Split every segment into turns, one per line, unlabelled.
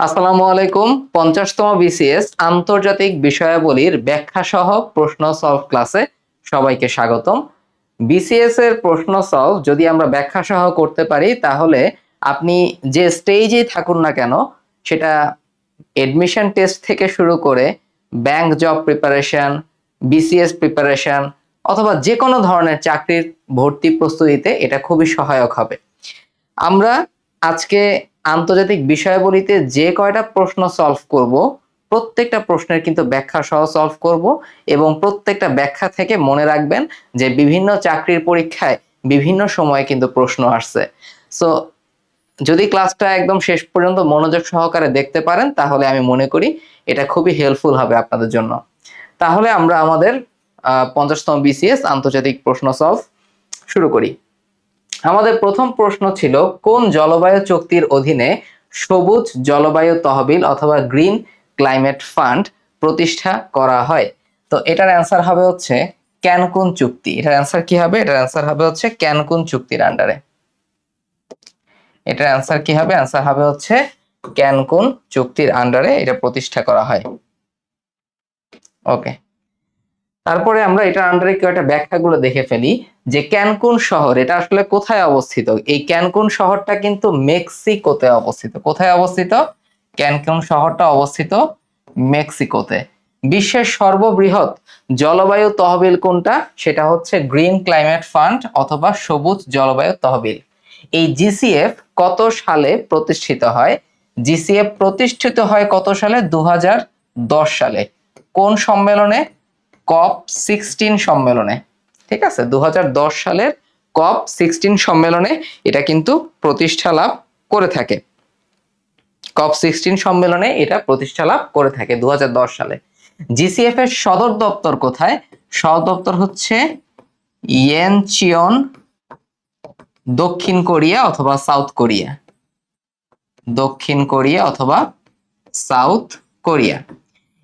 আসসালামু আলাইকুম। 50তম বিসিএস আন্তর্জাতিক বিষয়াবলীর ব্যাখ্যা সহ প্রশ্ন সলভ ক্লাসে সবাইকে স্বাগতম। বিসিএস এর প্রশ্ন সলভ যদি আমরা ব্যাখ্যা সহ করতে পারি তাহলে আপনি যে স্টেজেই থাকুন না কেন, সেটা এডমিশন টেস্ট থেকে শুরু করে bank job preparation, BCS preparation অথবা যে কোনো ধরনের চাকরির ভর্তি প্রস্তুতিতে এটা খুবই সহায়ক হবে। আমরা আজকে আন্তর্জাতিক বিষয়াবলীতে যে কয়টা প্রশ্ন সলভ করব, প্রত্যেকটা প্রশ্নের কিন্তু ব্যাখ্যা সহ সলভ করব এবং প্রত্যেকটা ব্যাখ্যা থেকে মনে রাখবেন যে বিভিন্ন চাকরির পরীক্ষায় বিভিন্ন সময়ে কিন্তু প্রশ্ন আসছে। সো যদি ক্লাসটা একদম শেষ পর্যন্ত মনোযোগ সহকারে দেখতে পারেন তাহলে আমি মনে করি এটা খুবই হেল্পফুল হবে আপনাদের জন্য। তাহলে আমরা আমাদের 50তম বিসিএস আন্তর্জাতিক প্রশ্ন সলভ শুরু করি। আমাদের প্রথম প্রশ্ন ছিল, কোন জলবায়ু চুক্তির অধীনে সবুজ জলবায়ু তহবিল অথবা গ্রিন ক্লাইমেট ফান্ড প্রতিষ্ঠা করা হয়? তো এটার অ্যান্সার হবে হচ্ছে ক্যানকুন চুক্তি। এটার অ্যান্সার কি হবে? এটার অ্যান্সার হবে হচ্ছে ক্যানকুন চুক্তির আন্ডারে। এটার অ্যান্সার কি হবে? অ্যান্সার হবে হচ্ছে ক্যানকুন চুক্তির আন্ডারে এটা প্রতিষ্ঠা করা হয়। ওকে, তারপরে আমরা এটার আন্ডারে কয়েকটা ব্যাখ্যাগুলো দেখে ফেলি যে ক্যানকুন শহর এটা আসলে কোথায় অবস্থিত। এই ক্যানকুন শহরটা কিন্তু মেক্সিকোতে অবস্থিত। কোথায় অবস্থিত? ক্যানকুন শহরটা অবস্থিত মেক্সিকোতে। বিশ্বের সর্ববৃহৎ জলবায়ু তহবিল কোনটা? সেটা হচ্ছে গ্রিন ক্লাইমেট ফান্ড অথবা সবুজ জলবায়ু তহবিল। এই জিসিএফ কত সালে প্রতিষ্ঠিত হয়? জিসিএফ প্রতিষ্ঠিত হয় কত সালে? 2010 সালে। কোন সম্মেলনে? COP16 সম্মেলনে। ঠিক আছে, 2010 সালের COP16 সম্মেলনে এটা কিন্তু প্রতিষ্ঠা লাভ করে থাকে। COP16 সম্মেলনে এটা প্রতিষ্ঠা লাভ করে থাকে 2010 সালে। জিসিএফ এর সদর দপ্তর কোথায়? সদর দপ্তর হচ্ছে ইয়েনচিয়ন, দক্ষিণ কোরিয়া অথবা সাউথ কোরিয়া। দক্ষিণ কোরিয়া অথবা সাউথ কোরিয়া।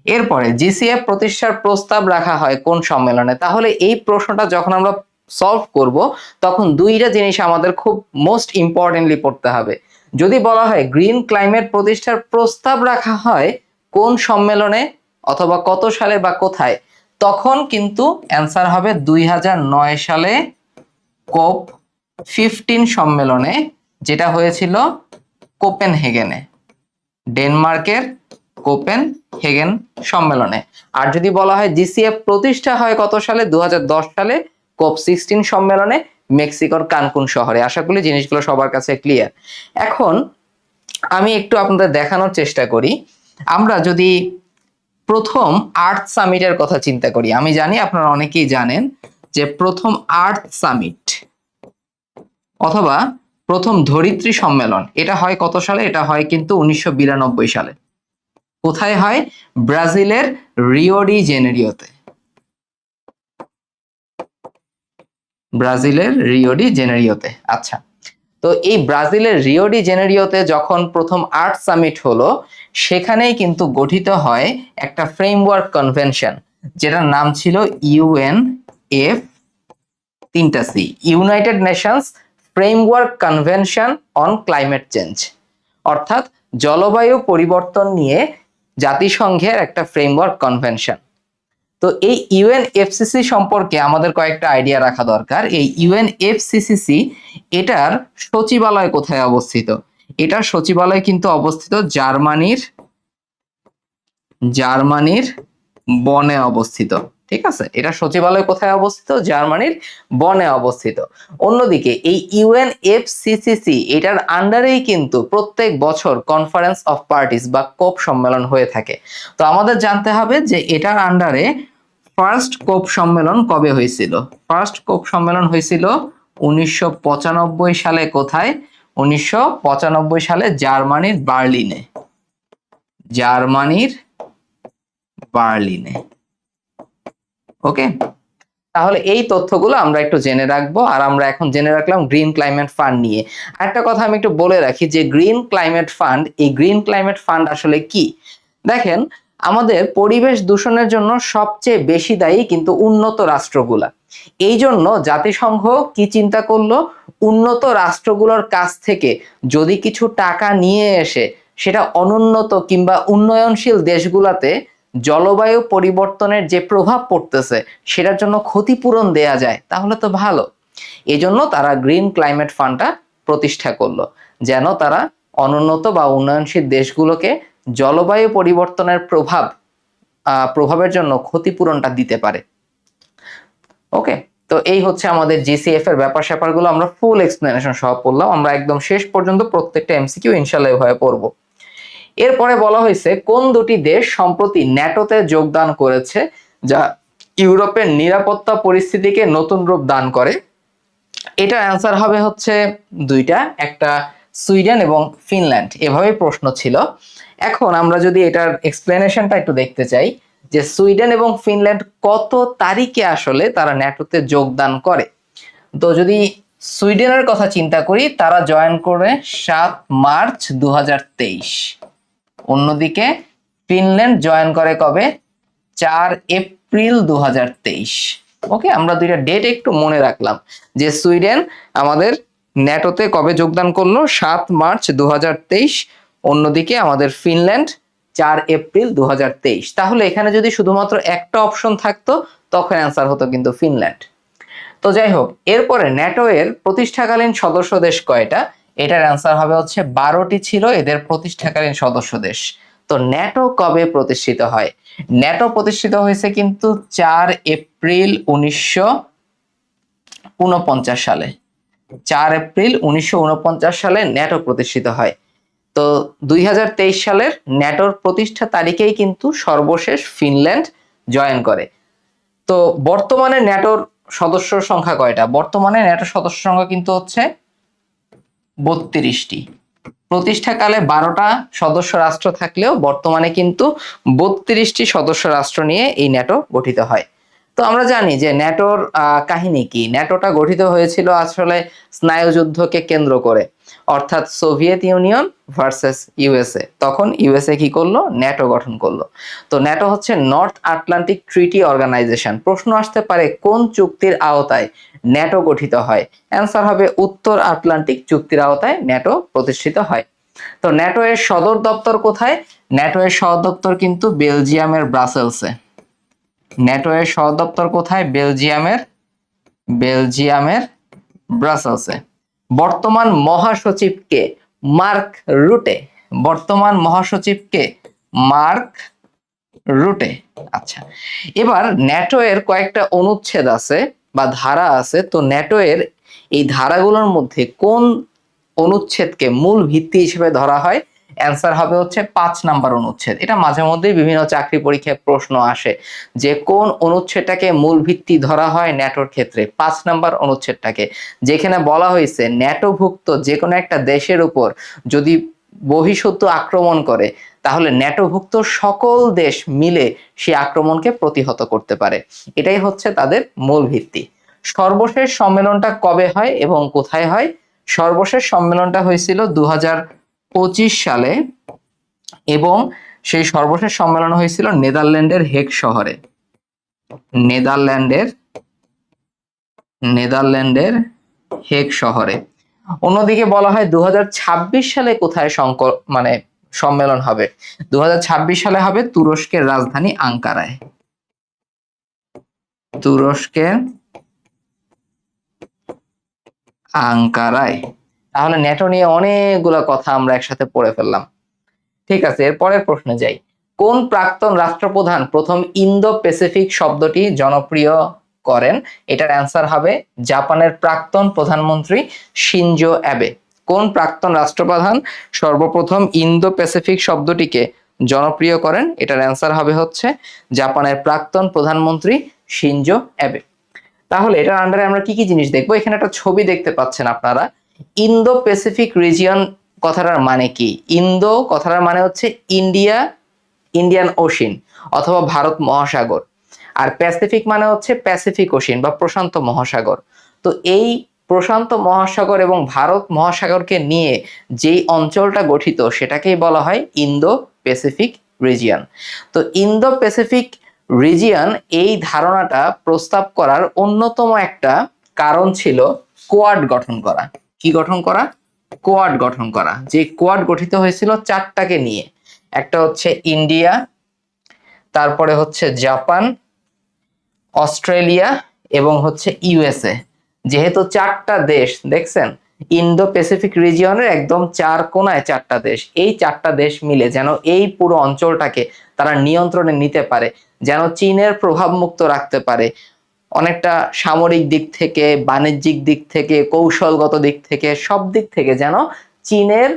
এরপরে জিসিএফ প্রতিষ্ঠার প্রস্তাব রাখা হয় কোন সম্মেলনে? তাহলে এই প্রশ্নটা যখন আমরা সলভ করব তখন দুইটা জিনিস আমাদের খুব মোস্ট ইম্পর্টেন্টলি পড়তে হবে। যদি বলা হয় গ্রিন ক্লাইমেট প্রতিষ্ঠার প্রস্তাব রাখা হয় কোন সম্মেলনে অথবা কত সালে বা কোথায়, তখন কিন্তু অ্যান্সার হবে 2009 সালে COP15 সম্মেলনে, যেটা হয়েছিল কোপেনহেগেনে, ডেনমার্কের কোপেনহেগেন সম্মেলনে। আর যদি বলা হয় জিসিএফ প্রতিষ্ঠা হয় কত সালে? 2010 সালে COP16 সম্মেলনে মেক্সিকোর কানকুন শহরে। আশা করি জিনিসগুলো সবার কাছে ক্লিয়ার। এখন আমি একটু আপনাদের দেখানোর চেষ্টা করি। আমরা যদি প্রথম আর্থ সামিটের কথা চিন্তা করি, আমি জানি আপনারা অনেকেই জানেন যে প্রথম আর্থ সামিট অথবা প্রথম ধরিত্রী সম্মেলন এটা হয় কত সালে? এটা হয় কিন্তু 1992 সালে। কোথায় হয়? ব্রাজিলের রিও ডি জেনেরিওতে। ব্রাজিলের রিও ডি জেনেরিওতে। আচ্ছা, তো এই ব্রাজিলের রিও ডি জেনেরিওতে যখন প্রথম আর্থ সামিট হলো, সেখানেই কিন্তু গঠিত হয় একটা ফ্রেমওয়ার্ক কনভেনশন, যেটার নাম ছিল ইউএনএফ 3টা C, United Nations Framework Convention on Climate Change, অর্থাৎ জলবায়ু পরিবর্তন নিয়ে জাতিসংঘের একটা ফ্রেমওয়ার্ক কনভেনশন। তো এই ইউএনএফসিসি সম্পর্কে আমাদের কয়েকটা আইডিয়া রাখা দরকার। এই ইউএনএফসিসি এটার সচিবালয় কোথায় অবস্থিত? এটার সচিবালয় কিন্তু অবস্থিত জার্মানির বনে অবস্থিত। ঠিক আছে, এটা সচিবালয় কোথায় অবস্থিত? জার্মানির বনে অবস্থিত। অন্যদিকে এই ইউএনএফসিসিসি এটার আন্ডারেই কিন্তু প্রত্যেক বছর কনফারেন্স অফ পার্টিস বা কোপ সম্মেলন হয়ে থাকে। তো আমাদের জানতে হবে যে এটার আন্ডারে ফার্স্ট কোপ সম্মেলন কবে হয়েছিল? ফার্স্ট কোপ সম্মেলন হয়েছিল 1995 সালে। কোথায়? 1995 সালে জার্মানির বার্লিনে। ওকে, তাহলে এই তথ্যগুলো আমরা একটু জেনে রাখবো। আর আমরা এখন জেনে রাখলাম গ্রিন ক্লাইমেট ফান্ড নিয়ে। আরেকটা কথা আমি একটু বলে রাখি যে গ্রিন ক্লাইমেট ফান্ড, এই গ্রিন ক্লাইমেট ফান্ড আসলে কি? দেখেন, আমাদের পরিবেশ দূষণের জন্য সবচেয়ে বেশি দায়ী কিন্তু উন্নত রাষ্ট্রগুলা। এই জন্য জাতিসংঘ কি চিন্তা করলো? উন্নত রাষ্ট্রগুলোর কাছ থেকে যদি কিছু টাকা নিয়ে এসে সেটা অনুন্নত কিংবা উন্নয়নশীল দেশগুলোতে জলবায়ু পরিবর্তনের যে প্রভাব পড়তেছে সেটার জন্য ক্ষতিপূরণ দেয়া যায়, তাহলে তো ভালো। এজন্য তারা গ্রিন ক্লাইমেট ফান্ডটা প্রতিষ্ঠা করলো, যেন তারা অনুন্নত বা উন্নয়নশীল দেশগুলোকে জলবায়ু পরিবর্তনের প্রভাবের জন্য ক্ষতিপূরণটা দিতে পারে। ওকে, তো এই হচ্ছে আমাদের জিসিএফ এর ব্যাপার স্যাপারগুলো আমরা ফুল এক্সপ্লেনেশন সহ পড়লাম। আমরা একদম শেষ পর্যন্ত প্রত্যেকটা এমসিকিউ ইনশাআল্লাহ এভাবে পড়বো। এরপরে বলা হয়েছে কোন দুটি দেশ সম্প্রতি ন্যাটোতে যোগদান করেছে যা ইউরোপের নিরাপত্তা পরিস্থিতিকে নতুন রূপ দান করে। এটার অ্যান্সার হবে হচ্ছে দুইটা, একটা সুইডেন এবং ফিনল্যান্ড, এভাবেই প্রশ্ন ছিল। এখন আমরা যদি এটার এক্সপ্লেনেশনটা একটু দেখতে চাই যে সুইডেন এবং ফিনল্যান্ড কত তারিখে আসলে তারা ন্যাটোতে যোগদান করে। তো যদি সুইডেনের কথা চিন্তা করি, তারা জয়েন করে 7 মার্চ 2023। অন্যদিকে ফিনল্যান্ড জয়েন করে কবে? 4 এপ্রিল 2023। ওকে, আমরা দুইটা ডেট একটু মনে রাখলাম যে সুইডেন আমাদের ন্যাটোতে কবে যোগদান করলো? 7 মার্চ 2023। অন্যদিকে আমাদের ফিনল্যান্ড 4 এপ্রিল 2023। তাহলে এখানে যদি শুধুমাত্র একটা অপশন থাকতো তখন অ্যান্সার হতো কিন্তু ফিনল্যান্ড। তো যাই হোক, এরপরে ন্যাটো এর প্রতিষ্ঠাকালীন সদস্য দেশ কয়টা? এটার অ্যান্সার হবে হচ্ছে 12টি ছিল এদের প্রতিষ্ঠাকালীন সদস্য দেশ। তো ন্যাটো কবে প্রতিষ্ঠিত হয়? ন্যাটো প্রতিষ্ঠিত হয়েছে কিন্তু 4 এপ্রিল 1949 সালে। 4 এপ্রিল 1949 সালে ন্যাটো প্রতিষ্ঠিত হয়। তো 2023 সালের ন্যাটোর প্রতিষ্ঠা তারিখেই কিন্তু সর্বশেষ ফিনল্যান্ড জয়েন করে। তো বর্তমানে ন্যাটোর সদস্য সংখ্যা কয়টা? বর্তমানে ন্যাটোর সদস্য সংখ্যা কিন্তু হচ্ছে 32টি। প্রতিষ্ঠাকালে 12টা সদস্য রাষ্ট্র থাকলেও বর্তমানে কিন্তু 32টি সদস্য রাষ্ট্র নিয়ে এই ন্যাটো গঠিত হয়। তো আমরা জানি যে ন্যাটোর কাহিনী কি। ন্যাটোটা গঠিত হয়েছিল আসলে স্নায়ুযুদ্ধকে কেন্দ্র করে, অর্থাৎ সোভিয়েত ইউনিয়ন ভার্সেস ইউএসএ। তখন ইউএসএ কি করলো? ন্যাটো গঠন করলো। তো ন্যাটো হচ্ছে নর্থ আটলান্টিক ট্রিটি অর্গানাইজেশন। প্রশ্ন আসতে পারে কোন চুক্তির আওতায় ন্যাটো গঠিত হয়? অ্যান্সার হবে উত্তর আটলান্টিক চুক্তির আওতায় ন্যাটো প্রতিষ্ঠিত হয়। তো ন্যাটো এর সদর দপ্তর কোথায়? ন্যাটো এর সদর দপ্তর কিন্তু বেলজিয়ামের ব্রাসেলসে। ন্যাটো এর সদর দপ্তর কোথায়? বেলজিয়ামের ব্রাসেলসে। বর্তমান মহাসচিব কে? মার্ক রুটে। বর্তমান মহাসচিব কে? মার্ক রুটে। আচ্ছা, এবার ন্যাটো এর কয়েকটা অনুচ্ছেদ আছে বা ধারা আছে। তো ন্যাটো এর এই ধারাগুলোর মধ্যে কোন অনুচ্ছেদকে মূল ভিত্তি হিসেবে ধরা হয়? অ্যান্সার হবে হচ্ছে 5 নাম্বার অনুচ্ছেদ। এটা মাঝে মধ্যেই বিভিন্ন চাকরি পরীক্ষায় প্রশ্ন আসে যে কোন অনুচ্ছেদটাকে মূল ভিত্তি ধরা হয় ন্যাটোর ক্ষেত্রে। 5 নাম্বার অনুচ্ছেদটাকে, যেখানে বলা হয়েছে ন্যাটোভুক্ত যে কোনো একটা দেশের উপর যদি বহিঃশত্রু আক্রমণ করে তাহলে ন্যাটোভুক্ত সকল দেশ মিলে সেই আক্রমণকে প্রতিহত করতে পারে। এটাই হচ্ছে তাদের মূল ভিত্তি। সর্বশেষ সম্মেলনটা কবে হয় এবং কোথায় হয়? সর্বশেষ সম্মেলনটা হয়েছিল 2025 সালে এবং সেই সর্বশেষ সম্মেলন হয়েছিল নেদারল্যান্ডের হেগ শহরে। নেদারল্যান্ডের হেগ শহরে। অন্যদিকে বলা হয় 2026 সালে কোথায় সম্মেলন হবে? 2026 সালে হবে তুরস্কের রাজধানী আঙ্কারায়। তুরস্কের আঙ্কারায়। তাহলে ন্যাটো নিয়ে অনেকগুলো কথা আমরা একসাথে পড়ে ফেললাম। ঠিক আছে, এরপরের প্রশ্নে যাই। কোন প্রাক্তন রাষ্ট্রপ্রধান প্রথম ইন্দো প্যাসিফিক শব্দটি জনপ্রিয় করেন? এটার অ্যান্সার হবে জাপানের প্রাক্তন প্রধানমন্ত্রী শিনজো অ্যাবে। কোন প্রাক্তন রাষ্ট্রপ্রধান সর্বপ্রথম ইন্দো প্যাসিফিক শব্দটিকে জনপ্রিয় করেন? এটার অ্যান্সার হবে হচ্ছে জাপানের প্রাক্তন প্রধানমন্ত্রী শিনজো অ্যাবে। তাহলে এটার আন্ডারে আমরা কি কি জিনিস দেখবো? এখানে একটা ছবি দেখতে পাচ্ছেন আপনারা। ইন্দো প্যাসিফিক রিজিয়ন কথাটার মানে কি? ইন্দো কথাটার মানে হচ্ছে ইন্ডিয়ান ওশিন অথবা ভারত মহাসাগর, আর প্যাসিফিক মানে হচ্ছে প্যাসিফিক ওশিন বা প্রশান্ত মহাসাগর। তো এই প্রশান্ত মহাসাগর এবং ভারত মহাসাগরকে নিয়ে যেই অঞ্চলটা গঠিত সেটাকেই বলা হয় ইন্দো প্যাসিফিক রিজিয়ন। তো ইন্দো প্যাসিফিক রিজিয়ন এই ধারণাটা প্রস্তাব করার অন্যতম একটা কারণ ছিল কোয়াড গঠন করা। কি গঠন করা? কোয়াড গঠন করা, যে কোয়াড গঠিত হয়েছিল চারটাকে নিয়ে। একটা হচ্ছে ইন্ডিয়া, তারপরে হচ্ছে জাপান, অস্ট্রেলিয়া এবং হচ্ছে ইউএসএ। যেহেতু চারটা দেশ, দেখছেন ইন্দো প্যাসিফিক রিজিয়নের একদম চার কোনায় চারটা দেশ, এই চারটা দেশ মিলে যেন এই পুরো অঞ্চলটাকে তারা নিয়ন্ত্রণে নিতে পারে, যেন চীনের প্রভাব মুক্ত রাখতে পারে, অনেকটা সামরিক দিক থেকে, বাণিজ্যিক দিক থেকে, কৌশলগত দিক থেকে, সব দিক থেকে যেন চীনের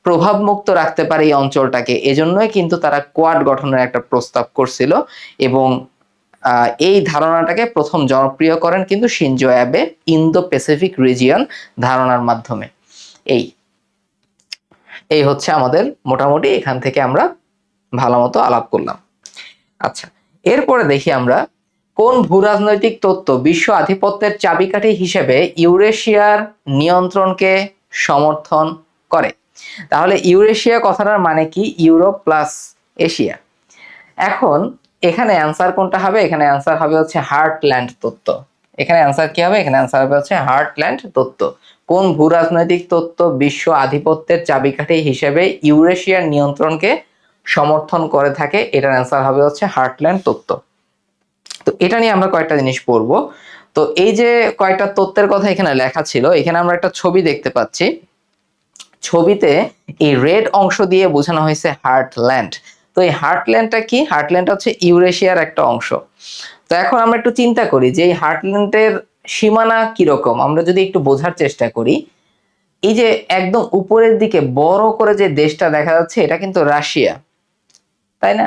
প্রভাব মুক্ত রাখতে পারে এই অঞ্চলটাকে। এজন্যই কিন্তু তারা কোয়াড গঠনের একটা প্রস্তাব করছিল এবং এই ধারণাটাকে প্রথম জনপ্রিয় করেন কিন্তু Shinzo Abe Indo Pacific region ধারণার মাধ্যমে। এই এই হচ্ছে আমাদের মোটামুটি, এখান থেকে আমরা ভালো মতো আলাপ করলাম। আচ্ছা, এরপরে দেখি আমরা কোন ভূরাজনৈতিক তত্ত্ব বিশ্ব আধিপত্যের চাবিকাঠি হিসেবে ইউরেশিয়ার নিয়ন্ত্রণকে সমর্থন করে। তাহলে ইউরেশিয়া কথাটার মানে কি? Europe plus Asia. এখন এখানে অ্যান্সার কোনটা হবে? এখানে অ্যান্সার হবে হচ্ছে হার্টল্যান্ড তত্ত্ব। এখানে অ্যান্সার কি হবে? এখানে অ্যান্সার হবে হচ্ছে হার্টল্যান্ড তত্ত্ব। কোন ভূরাজনৈতিক তত্ত্ব বিশ্ব আধিপত্যের চাবিকাঠি হিসেবে ইউরেশিয়ার নিয়ন্ত্রণকে সমর্থন করে থাকে? এটার অ্যান্সার হবে হচ্ছে হার্টল্যান্ড তত্ত্ব। তো এটা নিয়ে আমরা কয়েকটা জিনিস পড়বো। তো এই যে কয়েকটা তত্ত্বের কথা এখানে লেখা ছিল, এখানে আমরা একটা ছবি দেখতে পাচ্ছি। ছবিতে এই রেড অংশ দিয়ে বোঝানো হয়েছে হার্টল্যান্ড। তো এই হার্টল্যান্ডটা কি? হার্টল্যান্ড হচ্ছে ইউরেশিয়ার একটা অংশ। তো এখন আমরা একটু চিন্তা করি যে এই হার্টল্যান্ডের সীমানা কিরকম, আমরা যদি একটু বোঝার চেষ্টা করি। এই যে একদম উপরের দিকে বড় করে যে দেশটা দেখা যাচ্ছে, এটা কিন্তু রাশিয়া, তাই না?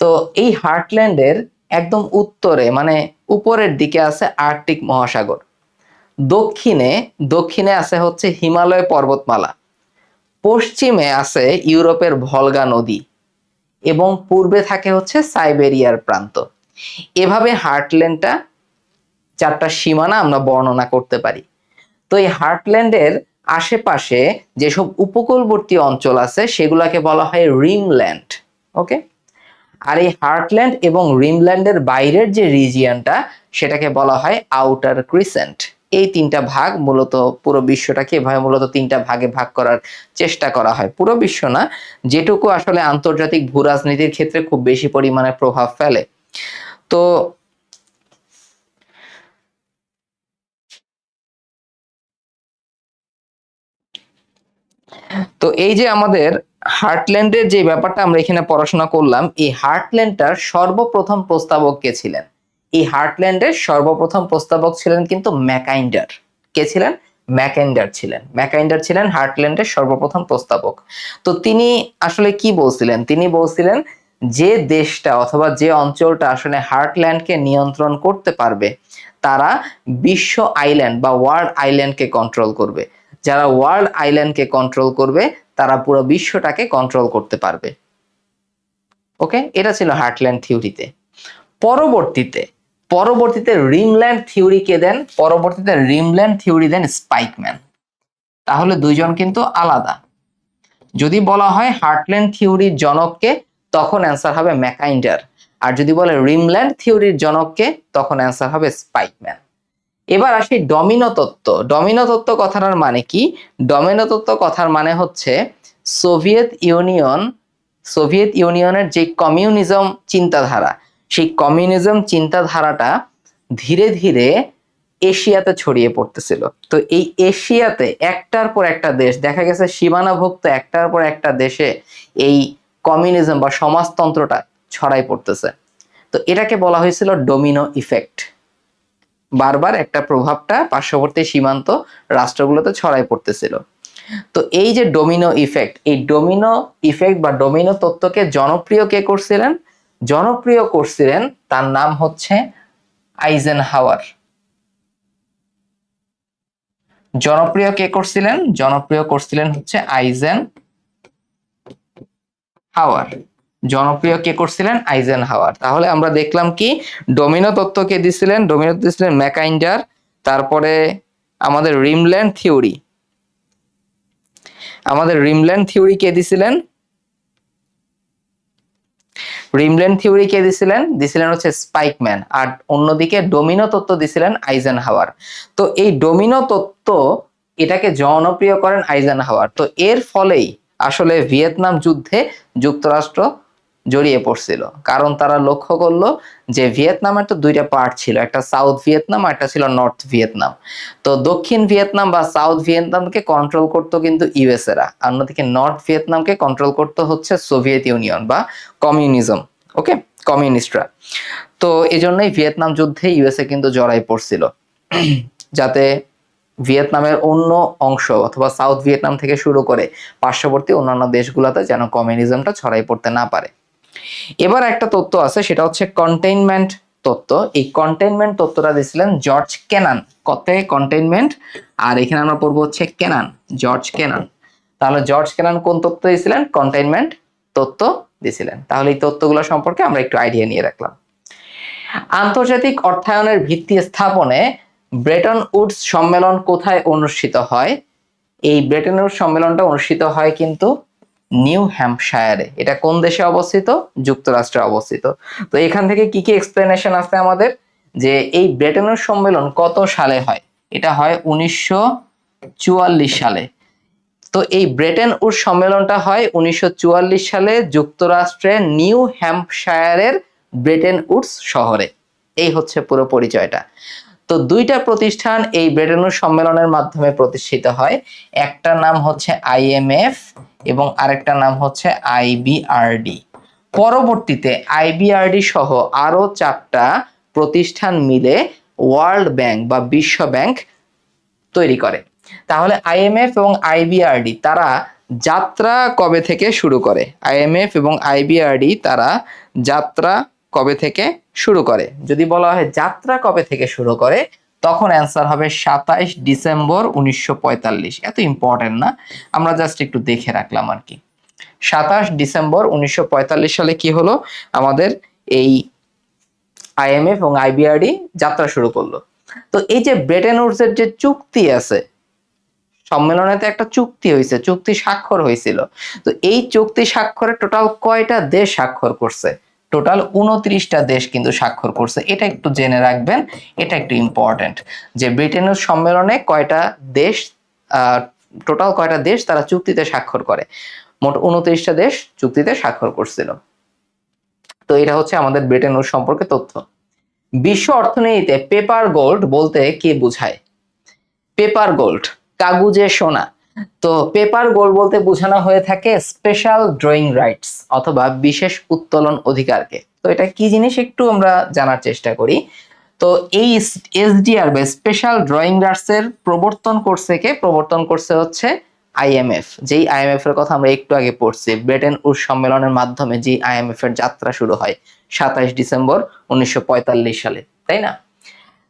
তো এই হার্টল্যান্ডের একদম উত্তরে মানে উপরের দিকে আছে আর্কটিক মহাসাগর, দক্ষিণে দক্ষিণে আছে হচ্ছে হিমালয় পর্বতমালা, পশ্চিমে আছে ইউরোপের ভলগা নদী এবং পূর্বে থাকে হচ্ছে সাইবেরিয়ার প্রান্ত। এভাবে হার্টল্যান্ডটা চারটা সীমানা আমরা বর্ণনা করতে পারি। তো এই হার্টল্যান্ডের আশেপাশে যেসব উপকূলবর্তী অঞ্চল আছে সেগুলোকে বলা হয় রিমল্যান্ড। ওকে, আর এই হার্টল্যান্ড এবং রিমল্যান্ডের বাইরের যে রিজিয়নটা সেটাকে বলা হয় আউটার ক্রিসেন্ট। এই তিনটা ভাগ মূলত পুরো বিশ্বটাকে এভাবে মূলত তিনটা ভাগে ভাগ করার চেষ্টা করা হয়। পুরো বিশ্ব না, যেটুকু আসলে আন্তর্জাতিক ভূ রাজনীতির ক্ষেত্রে খুব বেশি পরিমাণে প্রভাব ফেলে। তো তো এই যে আমাদের হার্টল্যান্ডের যে ব্যাপারটা আমরা এখানে পড়াশোনা করলাম, এই হার্টল্যান্ডটার সর্বপ্রথম প্রস্তাবক কে ছিলেন? এই হার্টল্যান্ডের সর্বপ্রথম প্রস্তাবক ছিলেন কিন্তু ম্যাকাইন্ডার। কে ছিলেন? ম্যাকাইন্ডার ছিলেন। ম্যাকাইন্ডার ছিলেন হার্টল্যান্ডের সর্বপ্রথম প্রস্তাবক। তো তিনি আসলে কি বলছিলেন? তিনি বলছিলেন যে দেশটা অথবা যে অঞ্চলটা আসলে হার্টল্যান্ডকে নিয়ন্ত্রণ করতে পারবে তারা বিশ্ব আইল্যান্ড বা ওয়ার্ল্ড আইল্যান্ডকে কন্ট্রোল করবে। যারা ওয়ার্ল্ড আইল্যান্ডকে কন্ট্রোল করবে তারা পুরো বিশ্বটাকে কন্ট্রোল করতে পারবে। ওকে, এটা ছিল হার্টল্যান্ড থিওরিতে। পরবর্তীতে পরবর্তীতে রিমল্যান্ড থিওরি কে দেন? পরবর্তীতে রিমল্যান্ড থিওরি দেন স্পাইকম্যান। তাহলে দুইজন কিন্তু আলাদা। যদি বলা হয় হার্টল্যান্ড থিওরির জনককে, তখন অ্যান্সার হবে ম্যাকাইন্ডার। আর যদি বলে রিমল্যান্ড থিওরির জনককে, তখন অ্যান্সার হবে স্পাইকম্যান। এবার আসি ডমিনো তত্ত্ব। ডমিনো তত্ত্ব কথাটার মানে কি? ডমিনো তত্ত্ব কথার মানে হচ্ছে সোভিয়েত ইউনিয়নের যে কমিউনিজম চিন্তাধারা, সেই কমিউনিজম চিন্তাধারাটা ধীরে ধীরে এশিয়াতে ছড়িয়ে পড়তেছিল। তো এই এশিয়াতে একটার পর একটা দেশ দেখা গেছে সীমানাভুক্ত একটার পর একটা দেশে এই কমিউনিজম বা সমাজতন্ত্রটা ছড়াই পড়তেছে। তো এটাকে বলা হয়েছিল ডোমিনো ইফেক্ট। বারবার একটা প্রভাবটা পার্শ্ববর্তী সীমান্ত রাষ্ট্রগুলোতে ছড়াই পড়তেছিল। তো এই যে ডোমিনো ইফেক্ট, এই ডোমিনো ইফেক্ট বা ডোমিনো তত্ত্বকে জনপ্রিয় কে করছিলেন? জনপ্রিয় করছিলেন, তার নাম হচ্ছে আইজেনহাওয়ার। জনপ্রিয় কে করছিলেন? জনপ্রিয় করছিলেন হচ্ছে আইজেনহাওয়ার। জনপ্রিয় কে করছিলেন? আইজেনহাওয়ার। তাহলে আমরা দেখলাম কি ডোমিনো তত্ত্ব কে দিছিলেন? ডোমিনো দিছিলেন ম্যাকাইন্ডার। তারপরে আমাদের রিমল্যান্ড থিওরি, আমাদের রিমল্যান্ড থিওরি কে দিছিলেন? রিমল্যান্ড থিওরি কে দিছিলেন? দিছিলেন হচ্ছে স্পাইকম্যান। আর অন্যদিকে ডোমিনো তত্ত্ব দিছিলেন আইজেনহাওয়ার। তো এই ডোমিনো তত্ত্ব এটাকে জনপ্রিয় করেন আইজেনহাওয়ার। তো এর ফলেই আসলে ভিয়েতনাম যুদ্ধে যুক্তরাষ্ট্র জড়িয়ে পড়ছিল, কারণ তারা লক্ষ্য করলো যে ভিয়েতনামের তো দুইটা পার্ট ছিল, একটা সাউথ ভিয়েতনাম আর একটা ছিল নর্থ ভিয়েতনাম। তো দক্ষিণ ভিয়েতনাম বা সাউথ ভিয়েতনামকে কন্ট্রোল করতো কিন্তু ইউএসএরা, অন্যদিকে নর্থ ভিয়েতনামকে কন্ট্রোল করতো হচ্ছে সোভিয়েত ইউনিয়ন বা কমিউনিজম, ওকে, কমিউনিস্টরা। তো এই জন্যই ভিয়েতনাম যুদ্ধে ইউএসএ কিন্তু জড়াই পড়ছিল, যাতে ভিয়েতনামের অন্য অংশ অথবা সাউথ ভিয়েতনাম থেকে শুরু করে পার্শ্ববর্তী অন্যান্য দেশগুলোতে যেন কমিউনিজমটা ছড়াই পড়তে না পারে। এবার একটা তত্ত্ব আছে, সেটা হচ্ছে কন্টেইনমেন্ট তত্ত্ব। এই কন্টেইনমেন্ট তত্ত্বটা দিয়েছিলেন জর্জ কেনান। কত কন্টেইনমেন্ট, আর এখানে আমরা পড়বো হচ্ছে কেনান, জর্জ কেনান। তাহলে জর্জ কেনান কোন তত্ত্ব দিয়েছিলেন? কন্টেইনমেন্ট তত্ত্ব দিয়েছিলেন। তাহলে এই তত্ত্বগুলো সম্পর্কে আমরা একটু আইডিয়া নিয়ে রাখলাম। আন্তর্জাতিক অর্থায়নের ভিত্তি স্থাপনে ব্রেটন উডস সম্মেলন কোথায় অনুষ্ঠিত হয়? এই ব্রেটন উডস সম্মেলনটা অনুষ্ঠিত হয় কিন্তু নিউ হ্যাম্পশায়ারে। এটা কোন দেশে অবস্থিত? যুক্তরাষ্ট্রে অবস্থিত। তো এখান থেকে কি কি এক্সপ্লেনেশন আছে আমাদের, যে এই ব্রেটন উডস সম্মেলন কত সালে হয়? এটা হয় 1944 সালে। তো এই ব্রেটন উডস সম্মেলনটা হয় 1944 সালে যুক্তরাষ্ট্রের নিউ হ্যাম্পশায়ারের ব্রেটন উডস শহরে। এই হচ্ছে পুরো পরিচয়টা। তো দুইটা প্রতিষ্ঠান এই ব্রেটন উডস সম্মেলনের মাধ্যমে প্রতিষ্ঠিত হয়, একটার নাম হচ্ছে আইএমএফ এবং আরেকটার নাম হচ্ছে আইবিআরডি। পরবর্তীতে আইবিআরডি সহ আরো 4টা প্রতিষ্ঠান মিলে ওয়ার্ল্ড ব্যাংক বা বিশ্ব ব্যাংক তৈরি করে। তাহলে আইএমএফ এবং আইবিআরডি তারা যাত্রা কবে থেকে শুরু করে? আইএমএফ এবং আইবিআরডি তারা যাত্রা কবে থেকে শুরু করে? যদি বলা হয় যাত্রা কবে থেকে শুরু করে, তখন অ্যান্সার হবে 27 ডিসেম্বর 1945। এত ইম্পর্টেন্ট না, আমরা জাস্ট একটু দেখে রাখলাম আর কি। 27 ডিসেম্বর 1945 সালে কি হলো? আমাদের এই আইএমএফ এবং আইবিআরডি যাত্রা শুরু করলো। তো এই যে ব্রেটন উডসের যে চুক্তি আছে, সম্মেলনেতে একটা চুক্তি হয়েছে, চুক্তি স্বাক্ষর হয়েছিল। তো এই চুক্তি স্বাক্ষরে টোটাল কয়টা দেশ স্বাক্ষর করছে? টোটাল 29টা দেশ কিন্তু স্বাক্ষর করছে। এটা একটু জেনে রাখবেন, এটা একটু ইম্পর্টেন্ট, যে ব্রিটেনের সম্মেলনে কয়টা দেশ, টোটাল কয়টা দেশ তারা চুক্তিতে স্বাক্ষর করে। মোট 29টা দেশ চুক্তিতে স্বাক্ষর করছিল। তো এটা হচ্ছে আমাদের ব্রিটেন সম্পর্কে তথ্য। বিশ্ব অর্থনীতিতে পেপার গোল্ড বলতে কি বোঝায়? পেপার গোল্ড, কাগুজে সোনা। তো পেপার গোল্ড বলতে বোঝানো হয়ে থাকে স্পেশাল ড্রয়িং রাইটস অথবা বিশেষ উত্তোলন অধিকারকে। তো এটা কি জিনিস একটু আমরা জানার চেষ্টা করি। তো এই এসডিআর বা স্পেশাল ড্রয়িং রাইটস এর প্রবর্তন করছে কে? প্রবর্তন করছে হচ্ছে আইএমএফ। যেই আইএমএফ এর কথা আমরা একটু আগে পড়ছি, ব্রেটন উডস সম্মেলনের মাধ্যমে যে আইএমএফ এর যাত্রা শুরু হয় 27 ডিসেম্বর 1945 সালে, তাই না?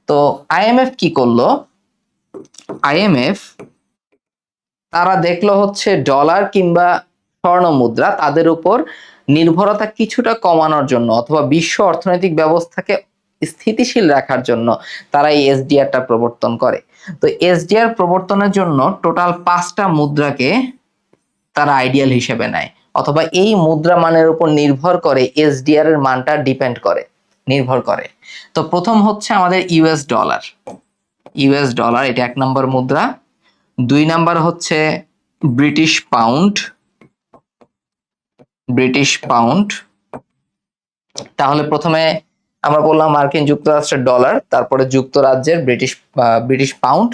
তো আইএমএফ কি করলো? আইএমএফ তারা দেখলো হচ্ছে ডলার কিংবা স্বর্ণ মুদ্রা তাদের উপর নির্ভরতা কিছুটা কমানোর জন্য অথবা বিশ্ব অর্থনৈতিক ব্যবস্থাকে স্থিতিশীল রাখার জন্য তারা এই এসডিআরটা প্রবর্তন করে। তো এসডিআর প্রবর্তনের জন্য টোটাল 5টা মুদ্রাকে তারা আইডিয়াল হিসেবে নেয়, অথবা এই মুদ্রা মানের উপর নির্ভর করে এসডিআর এর মানটা ডিপেন্ড করে, নির্ভর করে। তো প্রথম হচ্ছে আমাদের ইউএস ডলার। ইউএস ডলার এটা 1 নম্বর মুদ্রা। 2 নাম্বার হচ্ছে ব্রিটিশ পাউন্ড। British pound. তাহলে প্রথমে আমরা বললাম মার্কিন যুক্তরাষ্ট্রের ডলার, তারপরে যুক্তরাজ্যের ব্রিটিশ পাউন্ড,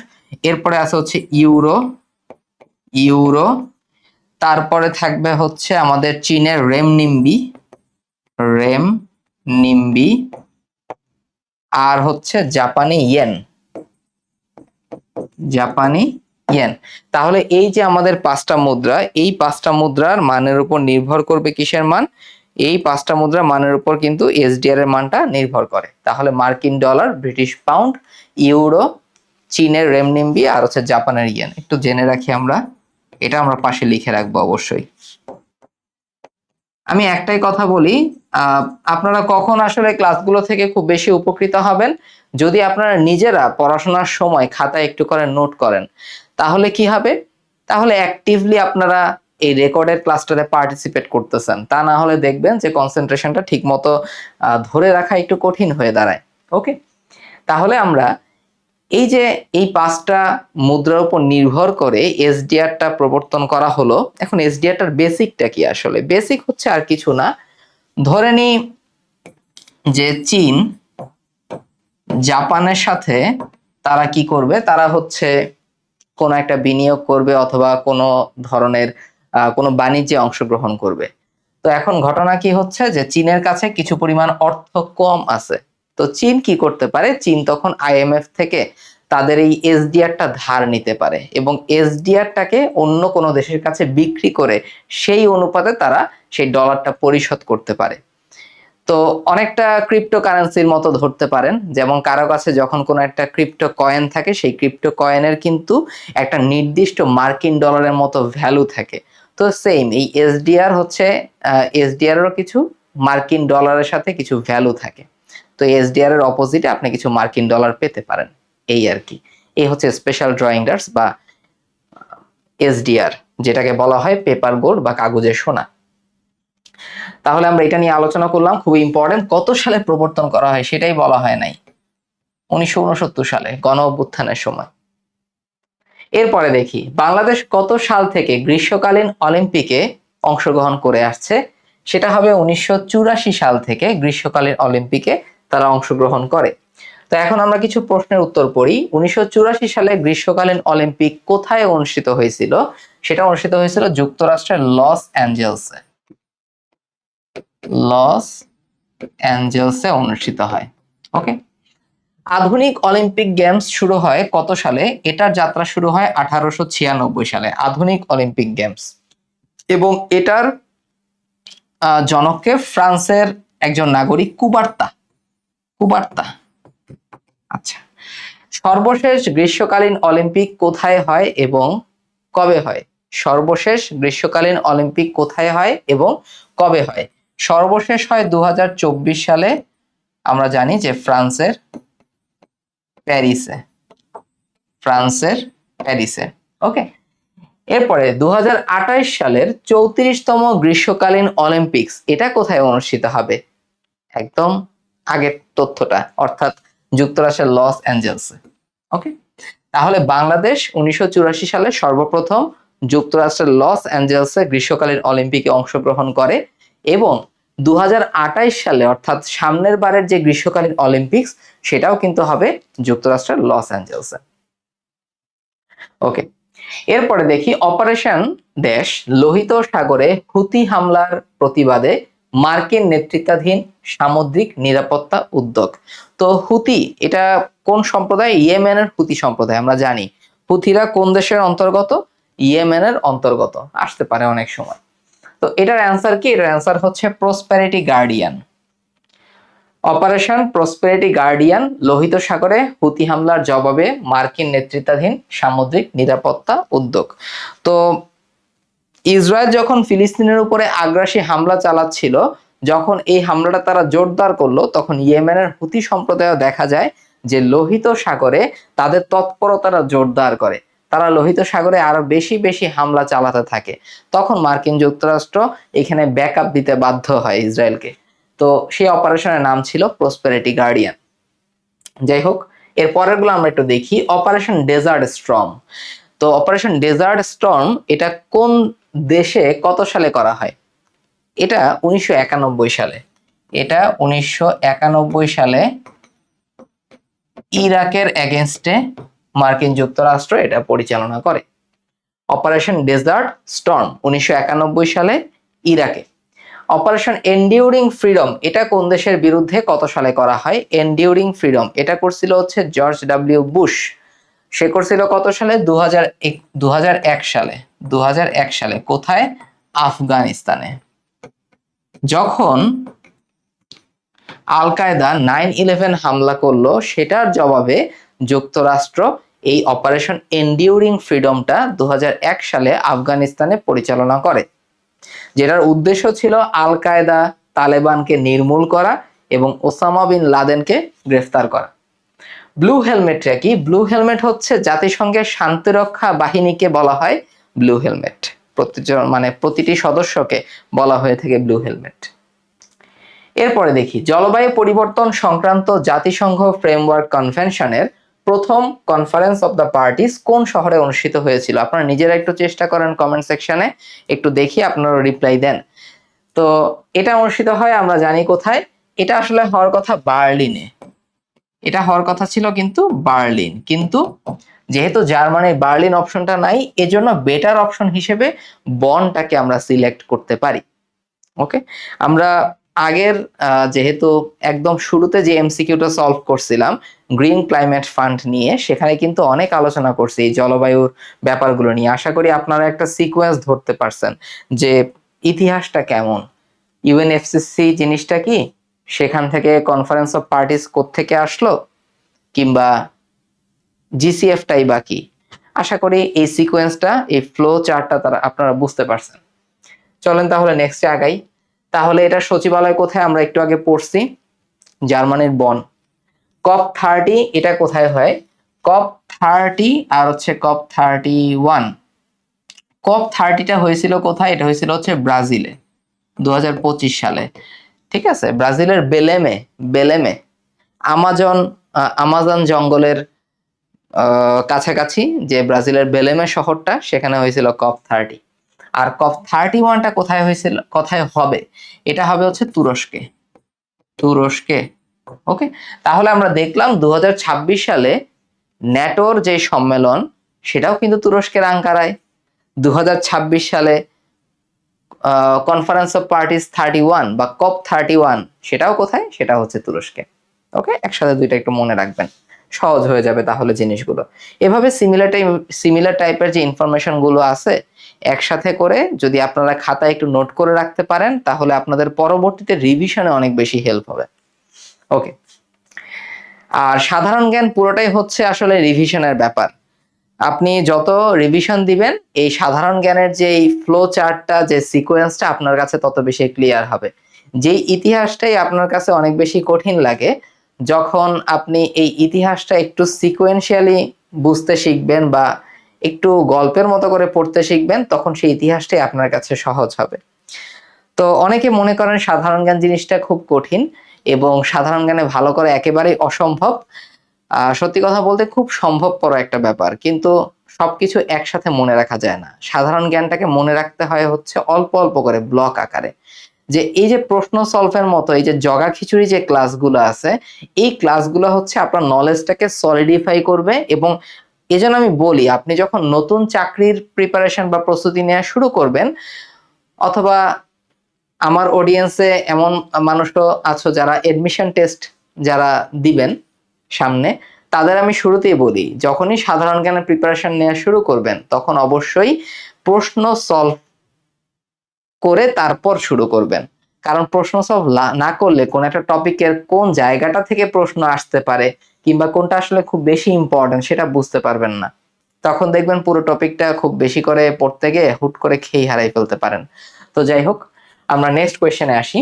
এরপরে আছে হচ্ছে ইউরো। ইউরো, তারপরে থাকবে হচ্ছে আমাদের চীনের রেমনিম্বি। রেমনিম্বি, আর হচ্ছে জাপানি ইয়েন। জাপানি ইয়েন। তাহলে এই যে আমাদের 5টা মুদ্রা, এই 5টা মুদ্রার মানের উপর নির্ভর করবে কিসের মান? এই 5টা মুদ্রার মানের উপর কিন্তু এসডিআর এর মানটা নির্ভর করে। তাহলে মার্কিন ডলার, ব্রিটিশ পাউন্ড, ইউরো, চীনের রেমনিম্বি আর হচ্ছে জাপানের ইয়েন। একটু জেনে রাখি আমরা, এটা আমরা পাশে লিখে রাখবো অবশ্যই। আমি একটাই কথা বলি, আপনারা কখন আসলে ক্লাসগুলো থেকে খুব বেশি উপকৃত হবেন? যদি আপনারা নিজেরা পড়াশোনার সময় খাতায় একটু করে নোট করেন, তাহলে কি হবে? তাহলে অ্যাক্টিভলি আপনারা এই রেকর্ডের ক্লাসটাতে পার্টিসিপেট করতেছেন। তা না হলে দেখবেন যে কনসেন্ট্রেশনটা ঠিকমতো ধরে রাখা একটু কঠিন হয়ে দাঁড়ায়। ওকে, তাহলে আমরা এই যে এই পাঁচটা মুদ্রার উপর নির্ভর করে এসডিআরটা প্রবর্তন করা হলো। এখন এসডিআরটার বেসিকটা কি? আসলে বেসিক হচ্ছে আর কিছু না, ধরে নি যে চীন জাপানের সাথে তারা কি করবে, তারা হচ্ছে কোনো একটা বিনিয়োগ করবে অথবা কোনো ধরনের কোনো বাণিজ্যে অংশগ্রহণ করবে। তো এখন ঘটনা কি হচ্ছে যে চীনের কাছে কিছু পরিমাণ অর্থ কম আছে। তো চীন কি করতে পারে, চীন তখন আইএমএফ থেকে তাদের এই এসডিআরটা ধার নিতে পারে এবং এসডিআরটাকে অন্য কোনো দেশের কাছে বিক্রি করে সেই অনুপাতে তারা সেই ডলারটা পরিশোধ করতে পারে। তো অনেকটা ক্রিপ্টোকারেন্সির মতো ধরতে পারেন, যেমন কারো কাছে যখন কোনো একটা ক্রিপ্টো কয়েন থাকে, সেই ক্রিপ্টো কয়েনের কিন্তু একটা নির্দিষ্ট মার্কিন ডলারের মতো ভ্যালু থাকে। তো সেম এই এসডিআর হচ্ছে, এসডিআরেরও কিছু মার্কিন ডলারের সাথে কিছু ভ্যালু থাকে। তো এসডিআর এর অপোজিটে আপনি কিছু মার্কিন ডলার পেতে পারেন, এই আর কি। এই হচ্ছে স্পেশাল ড্রয়িং রাইটস বা এসডিআর, যেটাকে বলা হয় পেপার গোল্ড বা কাগজের সোনা। তাহলে আমরা এটা নিয়ে আলোচনা করলাম, খুবই ইম্পর্টেন্ট। কত সালে প্রবর্তন করা হয় সেটাই বলা হয় নাই, 1969 সালে গণ অভ্যুত্থানের সময়। এরপরে দেখি বাংলাদেশ কত সাল থেকে গ্রীষ্মকালীন অলিম্পিকে অংশগ্রহণ করে আসছে। সেটা হবে 1984 সাল থেকে গ্রীষ্মকালীন অলিম্পিকে তারা অংশগ্রহণ করে। তো এখন আমরা কিছু প্রশ্নের উত্তর পড়ি। 1984 সালে গ্রীষ্মকালীন অলিম্পিক কোথায় অনুষ্ঠিত হয়েছিল? সেটা অনুষ্ঠিত হয়েছিল যুক্তরাষ্ট্রের লস অ্যাঞ্জেলসে। লস অ্যাঞ্জেলসে অনুষ্ঠিত হয়। ওকে। আধুনিক অলিম্পিক গেমস শুরু হয় কত সালে? এটার যাত্রা শুরু হয় 1896 সালে, আধুনিক অলিম্পিক গেমস। এবং এটার জনককে ফ্রান্সের একজন নাগরিক, কুবার্তা। কুবার্তা। আচ্ছা, সর্বশেষ গ্রীষ্মকালীন অলিম্পিক কোথায় হয় এবং কবে হয়? সর্বশেষ গ্রীষ্মকালীন অলিম্পিক কোথায় হয় এবং কবে হয়? সর্বশেষ হয় 2024 সালে, আমরা জানি যে ফ্রান্সের প্যারিসে। ফ্রান্সের প্যারিসে। ওকে। এরপরে 2028 সালের 34তম গ্রীষ্মকালীন অলিম্পিক্স, এটা কোথায় অনুষ্ঠিত হবে? একদম আগের তথ্যটা, অর্থাৎ যুক্তরাষ্ট্রের লস অ্যাঞ্জেলসে। ওকে। তাহলে বাংলাদেশ 1984 সালে সর্বপ্রথম যুক্তরাষ্ট্রের লস অ্যাঞ্জেলসে গ্রীষ্মকালীন অলিম্পিকে অংশগ্রহণ করে এবং 2028 সালে অর্থাৎ সামনের বারের যে গ্রীষ্মকালীন অলিম্পিক্স সেটাও কিন্তু হবে যুক্তরাষ্ট্রের লস অ্যাঞ্জেলসে। ওকে। এরপরে দেখি অপারেশন দেশ লোহিত সাগরে হুতি হামলার প্রতিবাদে মার্কিন নেতৃত্বাধীন সামুদ্রিক নিরাপত্তা উদ্যোগ। তো হুতি এটা কোন সম্প্রদায়? ইয়েমেনের হুতি সম্প্রদায়। আমরা জানি হুতিরা কোন দেশের অন্তর্গত? ইয়েমেনের অন্তর্গত, আসতে পারে অনেক সময়। তো এটার অ্যান্সার কি? এটার অ্যান্সার হচ্ছে prosperity guardian. Operation prosperity guardian লোহিত সাগরে হুতি হামলার জবাবে মার্কিন নেতৃত্বাধীন সামুদ্রিক নিরাপত্তা উদ্যোগ। তো ইসরায়েল যখন ফিলিস্তিনের উপরে আগ্রাসী হামলা চালাচ্ছিল, যখন এই হামলাটা তারা জোরদার করলো, তখন ইয়েমেনের হুতি সম্প্রদায় দেখা যায় যে লোহিত সাগরে তাদের তৎপরতাটা জোরদার করে, তারা লোহিত সাগরে আরো বেশি বেশি হামলা চালাতে থাকে। তখন মার্কিন যুক্তরাষ্ট্র এখানে ব্যাকআপ দিতে বাধ্য হয় ইসরায়েলকে। তো সেই অপারেশনের নাম ছিল প্রসপেরিটি গার্ডিয়ান। যাই হোক, এর পরেরগুলো আমরা একটু দেখি। Operation desert storm. তো অপারেশন ডেজার্ট স্টর্ম এটা কোন দেশে কত সালে করা হয়? এটা 1991 সালে। এটা 1991 সালে ইরাকের এগেনস্টে মার্কিন যুক্তরাষ্ট্র এটা পরিচালনা করে। অপারেশন ডেজার্ট স্টর্ম 1991 সালে ইরাকে। অপারেশন এন্ডিউরিং ফ্রিডম এটা কোন দেশের বিরুদ্ধে কত সালে করা হয়? এন্ডিউরিং ফ্রিডম এটা করছিল হচ্ছে জর্জ ডব্লিউ বুশ। সে করছিল কত সালে? 2001 সালে। 2001 সালে কোথায়? আফগানিস্তানে। যখন আল কায়দা 9/11 হামলা করলো, সেটার জবাবে যুক্তরাষ্ট্র এই অপারেশন এন্ডিউরিং ফ্রিডমটা 2001 সালে আফগানিস্তানে পরিচালনা করে, যেটার উদ্দেশ্য ছিল আল কায়দা তালেবানকে নির্মূল করা এবং ওসামা বিন লাদেনকে গ্রেফতার করা। ব্লু হেলমেটটা কি? ব্লু হেলমেট হচ্ছে জাতিসংঘের শান্তিরক্ষা বাহিনীকে বলা হয় ব্লু হেলমেট। প্রতিটি সদস্যকে বলা হয়ে থাকে ব্লু হেলমেট। এরপরে দেখি জলবায়ু পরিবর্তন সংক্রান্ত জাতিসংঘ ফ্রেমওয়ার্ক কনভেনশনের প্রথম কনফারেন্স অফ দ্য পার্টিস কোন শহরে অনুষ্ঠিত হয়েছিল? আপনারা নিজেরা একটু চেষ্টা করেন কমেন্ট সেকশনে, একটু দেখি আপনারা রিপ্লাই দেন। তো এটা অনুষ্ঠিত হয় আমরা জানি কোথায়, এটা আসলে হওয়ার কথা বার্লিনে, এটা হওয়ার কথা ছিল কিন্তু বার্লিন, কিন্তু যেহেতু জার্মানির বার্লিন অপশনটা নাই, এজন্য বেটার অপশন হিসেবে বনটাকে আমরা সিলেক্ট করতে পারি। ওকে, আমরা আগের যেহেতু একদম শুরুতে যে এমসিকিউটা সলভ করছিলাম গ্রিন ক্লাইমেট ফান্ড নিয়ে, সেখানে কিন্তু অনেক আলোচনা করছি এই জলবায়ুর ব্যাপারগুলো নিয়ে। আশা করি আপনারা একটা সিকোয়েন্স ধরতে পারছেন যে ইতিহাসটা কেমন, ইউএনএফসিসি জিনিসটা কি, সেখান থেকে কনফারেন্স অফ পার্টিস কোত্থেকে আসলো, কিংবা জিসিএফটাই বা কি। আশা করি এই সিকোয়েন্সটা, এই ফ্লো চার্টটা তারা আপনারা বুঝতে পারছেন। চলেন তাহলে নেক্সটে আগাই। তাহলে এটা সচিবালয় কোথায় আমরা একটু আগে পড়ছি, জার্মানির বন। COP30 এটা কোথায় হয়? COP30 আর হচ্ছে COP31। COP30টা হয়েছিল কোথায়? এটা হয়েছিল হচ্ছে ব্রাজিলে 2025 সালে। ঠিক আছে, ব্রাজিলের বেলেমে, বেলেমে আমাজন জঙ্গলের কাছাকাছি যে ব্রাজিলের বেলেমে শহরটা, সেখানে হয়েছিল COP30। আর COP31টা কোথায় হয়েছিল, কোথায় হবে? এটা হবে হচ্ছে তুরস্কে, তুরস্কে। ওকে, তাহলে আমরা দেখলাম 2026 সালে ন্যাটোর যে সম্মেলন, সেটাও কিন্তু তুরস্কের আঙ্কারায়। 2026 সালে কনফারেন্স অফ পার্টিস 31 বা COP31, সেটাও কোথায়? সেটা হচ্ছে তুরস্কে। ওকে, একসাথে দুইটা একটু মনে রাখবেন, সহজ হয়ে যাবে তাহলে জিনিসগুলো। এভাবে সিমিলার টাইপের যে ইনফরমেশন গুলো আছে একসাথে করে যদি আপনারা খাতায় একটু নোট করে রাখতে পারেন, তাহলে আপনাদের পরবর্তীতে রিভিশনে অনেক বেশি হেল্প হবে। ওকে, আর সাধারণ জ্ঞান পুরোটাই হচ্ছে আসলে রিভিশনের ব্যাপার। আপনি যত রিভিশন দিবেন, এই সাধারণ জ্ঞানের যে ফ্লো চার্টটা, যে সিকোয়েন্সটা আপনার কাছে তত বেশি ক্লিয়ার হবে। যেই ইতিহাসটাই আপনার কাছে অনেক বেশি কঠিন লাগে, যখন আপনি এই ইতিহাসটা একটু সিকোয়েন্সিয়ালি বুঝতে শিখবেন বা একটু গল্পের মতো করে পড়তে শিখবেন, তখন সেই ইতিহাসটাই আপনার কাছে সহজ হবে। তো অনেকে মনে করেন সাধারণ জ্ঞান জিনিসটা খুব কঠিন এবং সাধারণ জ্ঞানে ভালো করে একেবারেই অসম্ভব। সত্যি কথা বলতে খুব সম্ভবপর একটা ব্যাপার, কিন্তু সবকিছু একসাথে মনে রাখা যায় না। সাধারণ জ্ঞানটাকে মনে রাখতে হয় হচ্ছে অল্প অল্প করে, ব্লক আকারে। যে এই যে প্রশ্ন সলভের মতো এই যে জগা খিচুড়ি যে ক্লাসগুলো আছে, এই ক্লাসগুলো হচ্ছে আপনার নলেজটাকে সলিডিফাই করবে। এবং এজন্য আমি বলি, আপনি যখন নতুন চাকরির প্রিপারেশন বা প্রস্তুতি নেওয়া শুরু করবেন, অথবা আমার অডিয়েন্সে এমন মানুষও আছো যারা এডমিশন টেস্ট যারা দিবেন সামনে, তাদের আমি শুরুতেই বলি, যখনই সাধারণ জ্ঞানের প্রিপারেশন নেওয়া শুরু করবেন, তখন অবশ্যই প্রশ্ন সলভ করে তারপর শুরু করবেন। কারণ প্রশ্ন সলভ না করলে কোন একটা টপিকের কোন জায়গাটা থেকে প্রশ্ন আসতে পারে, কিংবা কোনটা আসলে খুব বেশি ইম্পর্টেন্ট, সেটা বুঝতে পারবেন না। তখন দেখবেন পুরো টপিকটা খুব বেশি করে পড়তে গিয়ে হুট করে খেই হারাই ফেলতে পারেন। তো যাই হোক, আমরা নেক্সট কোয়েশ্চেনে আসি।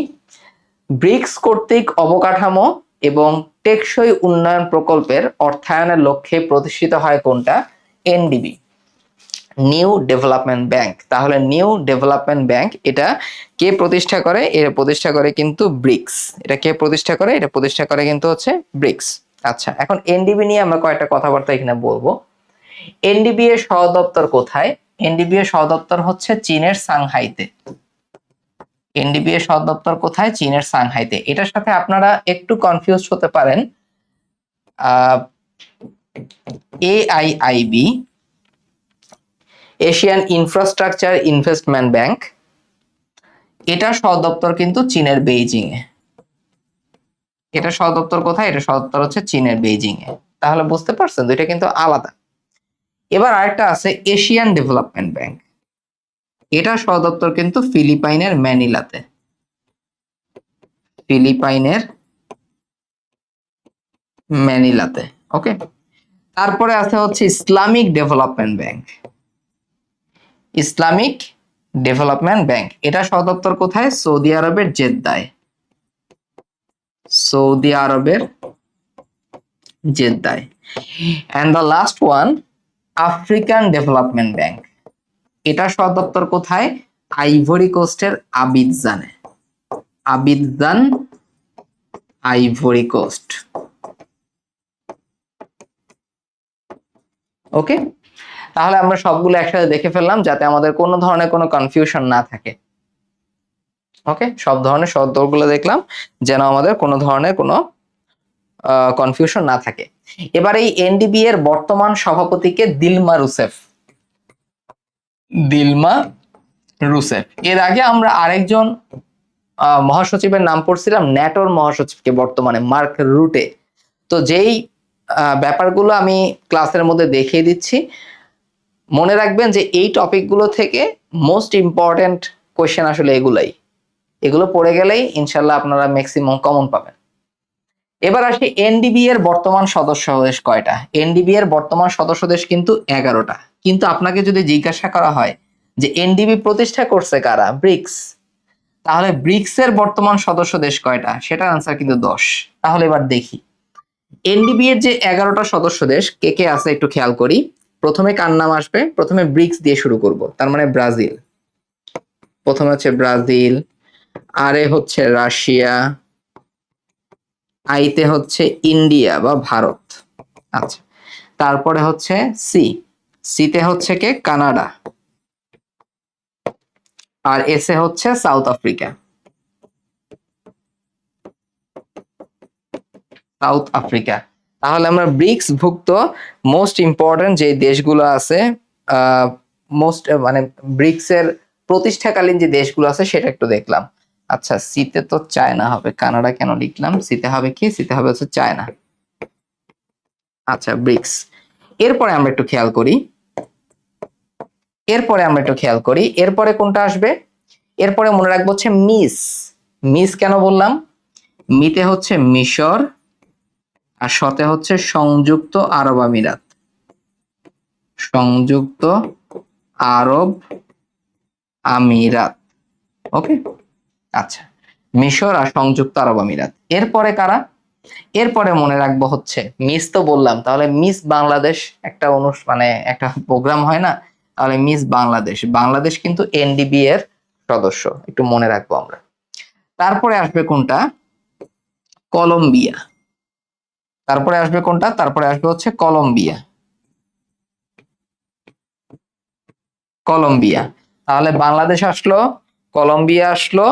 ব্রিক্স কর্তৃক অবকাঠামো এবং টেকসই উন্নয়ন প্রকল্পের অর্থায়নের লক্ষ্যে প্রতিষ্ঠিত হয় কোনটা? NDB, new development bank. তাহলে নিউ ডেভেলপমেন্ট ব্যাংক এটা কে প্রতিষ্ঠা করে? এটা প্রতিষ্ঠা করে কিন্তু ব্রিক্স। এটা কে প্রতিষ্ঠা করে? এটা প্রতিষ্ঠা করে কিন্তু হচ্ছে ব্রিক্স। আচ্ছা, এখন এনডিবি নিয়ে আমরা কয়েকটা কথাবার্তা এখানে বলবো। এনডিবি এর সদর দপ্তর কোথায়? এনডিবি এর সদর দপ্তর হচ্ছে চীনের সাংহাইতে। এনডিবি এর সদর দপ্তর কোথায়? চীনের সাংহাইতে। এটার সাথে আপনারা একটু কনফিউজ হতে পারেন, AIIB, Asian infrastructure investment bank, এটার সদর দপ্তর কিন্তু চীনের বেইজিং এ। এটা সদর দপ্তর কোথায়? এটা সদর দপ্তর হচ্ছে চীনের বেইজিং এ। তাহলে বুঝতে পারছেন দুইটা কিন্তু আলাদা। এবার আরেকটা আছে এশিয়ান ডেভেলপমেন্ট ব্যাংক, এটা সদর দপ্তর কিন্তু ফিলিপাইনের ম্যানিলাতে। ফিলিপাইনের ম্যানিলাতে। ওকে, তারপরে আছে হচ্ছে Islamic development bank. Islamic development bank, এটা সদর দপ্তর কোথায়? সৌদি আরবের জেদ্দায়। সৌদি আরবের জেদ্দায়। And the last one, African development bank, এটা সদর দপ্তর কোথায়? আইভরি কোস্টের আবিদজানে। Abidjan, Ivory Coast. ওকে, তাহলে আমরা সবগুলো একসাথে দেখে ফেললাম যাতে আমাদের কোনো ধরনের কোনো কনফিউশন না থাকে। ওকে, সব ধরনের শব্দগুলো দেখলাম যেন আমাদের কোনো ধরনের কোনো কনফিউশন না থাকে। এবার এই এনডিবি এর বর্তমান সভাপতিকে দিলমা রুসেফ। দিলমা রুসেফ। এর আগে আমরা আরেকজন মহাসচিবের নাম পড়ছিলাম, ন্যাটোর মহাসচিবকে বর্তমানে মার্ক রুটে। তো যেই ব্যাপারগুলো আমি ক্লাসের মধ্যে দেখিয়ে দিচ্ছি, মনে রাখবেন যে এই টপিকগুলো থেকে মোস্ট ইম্পর্টেন্ট কোয়েশ্চেন আসলে এগুলো পড়ে গেলেই ইনশাল্লাহ আপনারা ম্যাক্সিমাম কমন পাবেন। এবার আসি এনডিবি এর বর্তমান সদস্য দেশ কয়টা। এনডিবি এর বর্তমান সদস্য দেশ কিন্তু 11টা। কিন্তু আপনাকে যদি জিজ্ঞাসা করা হয় যে এনডিবি প্রতিষ্ঠা করছে কারা, ব্রিক্স, তাহলে ব্রিক্স এর বর্তমান সদস্য দেশ কয়টা, সেটার আনসার কিন্তু 10। তাহলে এবার দেখি এনডিবি এর যে 11টা সদস্য দেশ কে কে আছে একটু খেয়াল করি। প্রথমে কার নাম আসবে, প্রথমে ব্রিক্স দিয়ে শুরু করব, তার মানে ব্রাজিল। প্রথমে হচ্ছে ব্রাজিল, আরে হচ্ছে রাশিয়া, আইতে হচ্ছে ইন্ডিয়া বা ভারত। আচ্ছা, তারপরে হচ্ছে সিতে হচ্ছে কে, কানাডা, আর এসে হচ্ছে সাউথ আফ্রিকা। South Africa. তাহলে আমরা ব্রিক্স ভুক্ত মোস্ট ইম্পর্টেন্ট যে দেশগুলো আছে, মোস্ট মানে ব্রিক্স এর প্রতিষ্ঠাকালীন যে দেশগুলো আছে সেটা একটু দেখলাম। আচ্ছা, সিতে তো চায়না হবে, কানাডা কেন লিখলাম, সিতে হবে কি, সিতে হবে হচ্ছে চায়না। আচ্ছা, ব্রিক্স। এরপরে আমরা একটু খেয়াল করি, এরপরে কোনটা আসবে। এরপরে মনে রাখবো হচ্ছে মিস কেন বললাম, মিতে হচ্ছে মিশর, আর শতে হচ্ছে সংযুক্ত আরব আমিরাত। সংযুক্ত আরব আমিরাত। ওকে, আচ্ছা, মিশর আর সংযুক্ত আরব আমিরাত। এরপরে কারা, এরপরে মনে রাখবো হচ্ছে মিস তো বললাম, তাহলে মিস বাংলাদেশ একটা মানে একটা প্রোগ্রাম হয় না, তাহলে মিস বাংলাদেশ, বাংলাদেশ কিন্তু এনডিবি এর সদস্য, একটু মনে রাখবো আমরা। তারপরে আসবে কোনটা, কলম্বিয়া। তারপরে আসবে কোনটা, তারপরে আসবে হচ্ছে কলম্বিয়া। কলম্বিয়া। তাহলে বাংলাদেশ আসলো, কলম্বিয়া আসলো,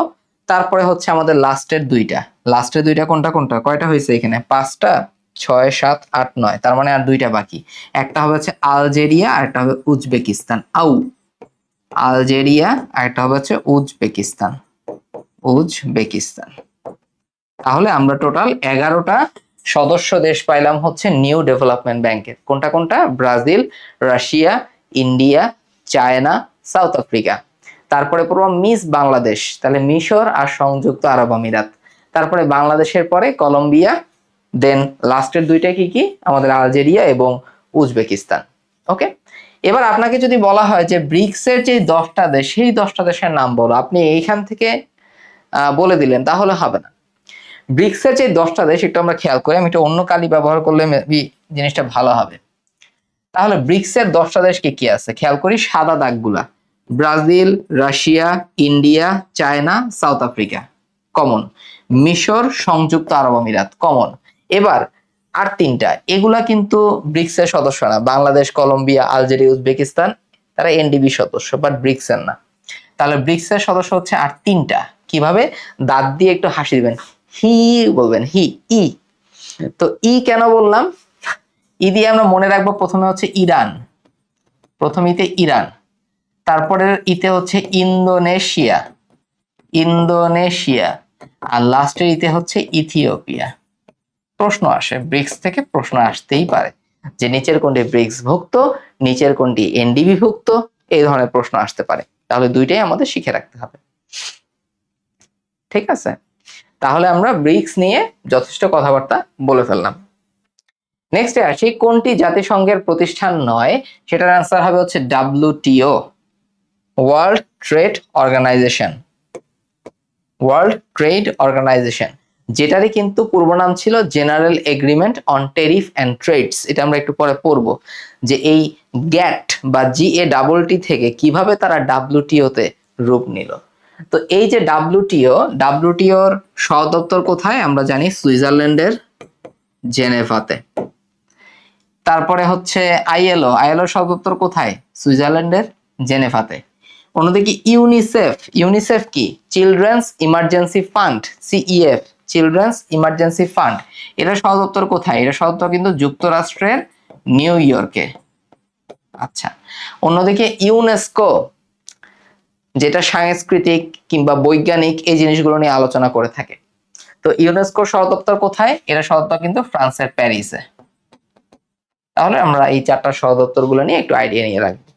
তারপরে হচ্ছে আমাদের লাস্টের দুইটা কোনটা কোনটা, কয়টা হয়েছে এখানে, 5টা, 6, 7, 8, 9, তার মানে আর 2টা বাকি। একটা হবে হচ্ছে আলজেরিয়া আর একটা হবে উজবেকিস্তান। আলজেরিয়া আর একটা হবে হচ্ছে উজবেকিস্তান। তাহলে আমরা টোটাল 11টা সদস্য দেশ পাইলাম হচ্ছে নিউ ডেভেলপমেন্ট ব্যাংকের। কোনটা কোনটা, Brazil, Russia, India, China, South Africa. তারপরে পুরো মিস বাংলাদেশ, তাহলে মিশর আর সংযুক্ত আরব আমিরাত। তারপরে বাংলাদেশের পরে কলম্বিয়া, দেন লাস্টের দুইটা কি কি আমাদের, আলজেরিয়া এবং উজবেকিস্তান। ওকে, এবার আপনাকে যদি বলা হয় যে ব্রিক্স এর যে 10টা দেশ, সেই 10টা দেশের নাম বলো, আপনি এইখান থেকে বলে দিলেন, তাহলে হবে না। ব্রিক্স এর যে 10টা দেশ একটু আমরা খেয়াল করি, আমি একটু অন্য কালি ব্যবহার করলে মেবি জিনিসটা ভালো হবে। তাহলে ব্রিক্স এর 10টা দেশ কি কি আছে খেয়াল করি, সাদা দাগগুলা, Brazil, Russia, India, China, South Africa common, মিশর, সংযুক্ত আরব আমিরাত কমন। এবার আর 3টা, এগুলা কিন্তু ব্রিক্স এর সদস্য না, বাংলাদেশ, কলম্বিয়া, আলজেরিয়া, উজবেকিস্তান, তারা এনডিবি সদস্য বাট ব্রিক্স এর না। তাহলে ব্রিক্স এর সদস্য হচ্ছে আর 3টা। কিভাবে, দাঁত দিয়ে একটু হাসি দিবেন, হি বলবেন, ই। তো কেন বললাম, দিয়ে আমরা মনে রাখবো প্রথমে হচ্ছে ইরান, ইরান, তারপরে ইতে হচ্ছে ইন্দোনেশিয়া, আর লাস্টের ইতে হচ্ছে ইথিওপিয়া। প্রশ্ন আসে, ব্রিক্স থেকে প্রশ্ন আসতেই পারে যে নিচের কোনটি ব্রিক্স ভুক্ত, নিচের কোনটি এনডিবি ভুক্ত, এই ধরনের প্রশ্ন আসতে পারে। তাহলে দুইটাই আমাদের শিখে রাখতে হবে। ঠিক আছে, তাহলে আমরা ব্রিক্স নিয়ে যথেষ্ট কথাবার্তা বলে ফেললাম। নেক্সটে আসি, কোনটি জাতিসংঘের প্রতিষ্ঠান নয়, সেটার আনসার হবে হচ্ছে WTO, ওয়ার্ল্ড ট্রেড অর্গানাইজেশন, যেটারই কিন্তু পূর্ব নাম ছিল General agreement on Tariff and Trades. এটা আমরা একটু পরে পড়বো যে এই গ্যাট বা GATT থেকে কিভাবে তারা WTO তে রূপ নিল। তো এই যে WTOর সদপ্তর কোথায়, আমরা জানি সুইজারল্যান্ডের জেনেভাতে। তারপরে হচ্ছে আইএলও, আইএলও সদর দপ্তর কোথায়? সুইজারল্যান্ডের জেনেভাতে। অন্যদিকে ইউনিসেফ, ইউনিসেফ কি? Children's emergency fund, CEF, children's emergency fund. এটা সদর দপ্তর কোথায়? এটা সদর দপ্তর কিন্তু যুক্তরাষ্ট্রের নিউ ইয়র্কে। আচ্ছা, অন্যদিকে ইউনেস্কো, যেটা সাংস্কৃতিক কিংবা বৈজ্ঞানিক এই জিনিসগুলো নিয়ে আলোচনা করে থাকে। তো ইউনেস্কোর সদর দপ্তর কোথায়? এটা সদর দপ্তর কিন্তু ফ্রান্সের প্যারিসে। তাহলে আমরা এই চারটা সদর দপ্তর গুলো নিয়ে একটু আইডিয়া নিয়ে রাখবো।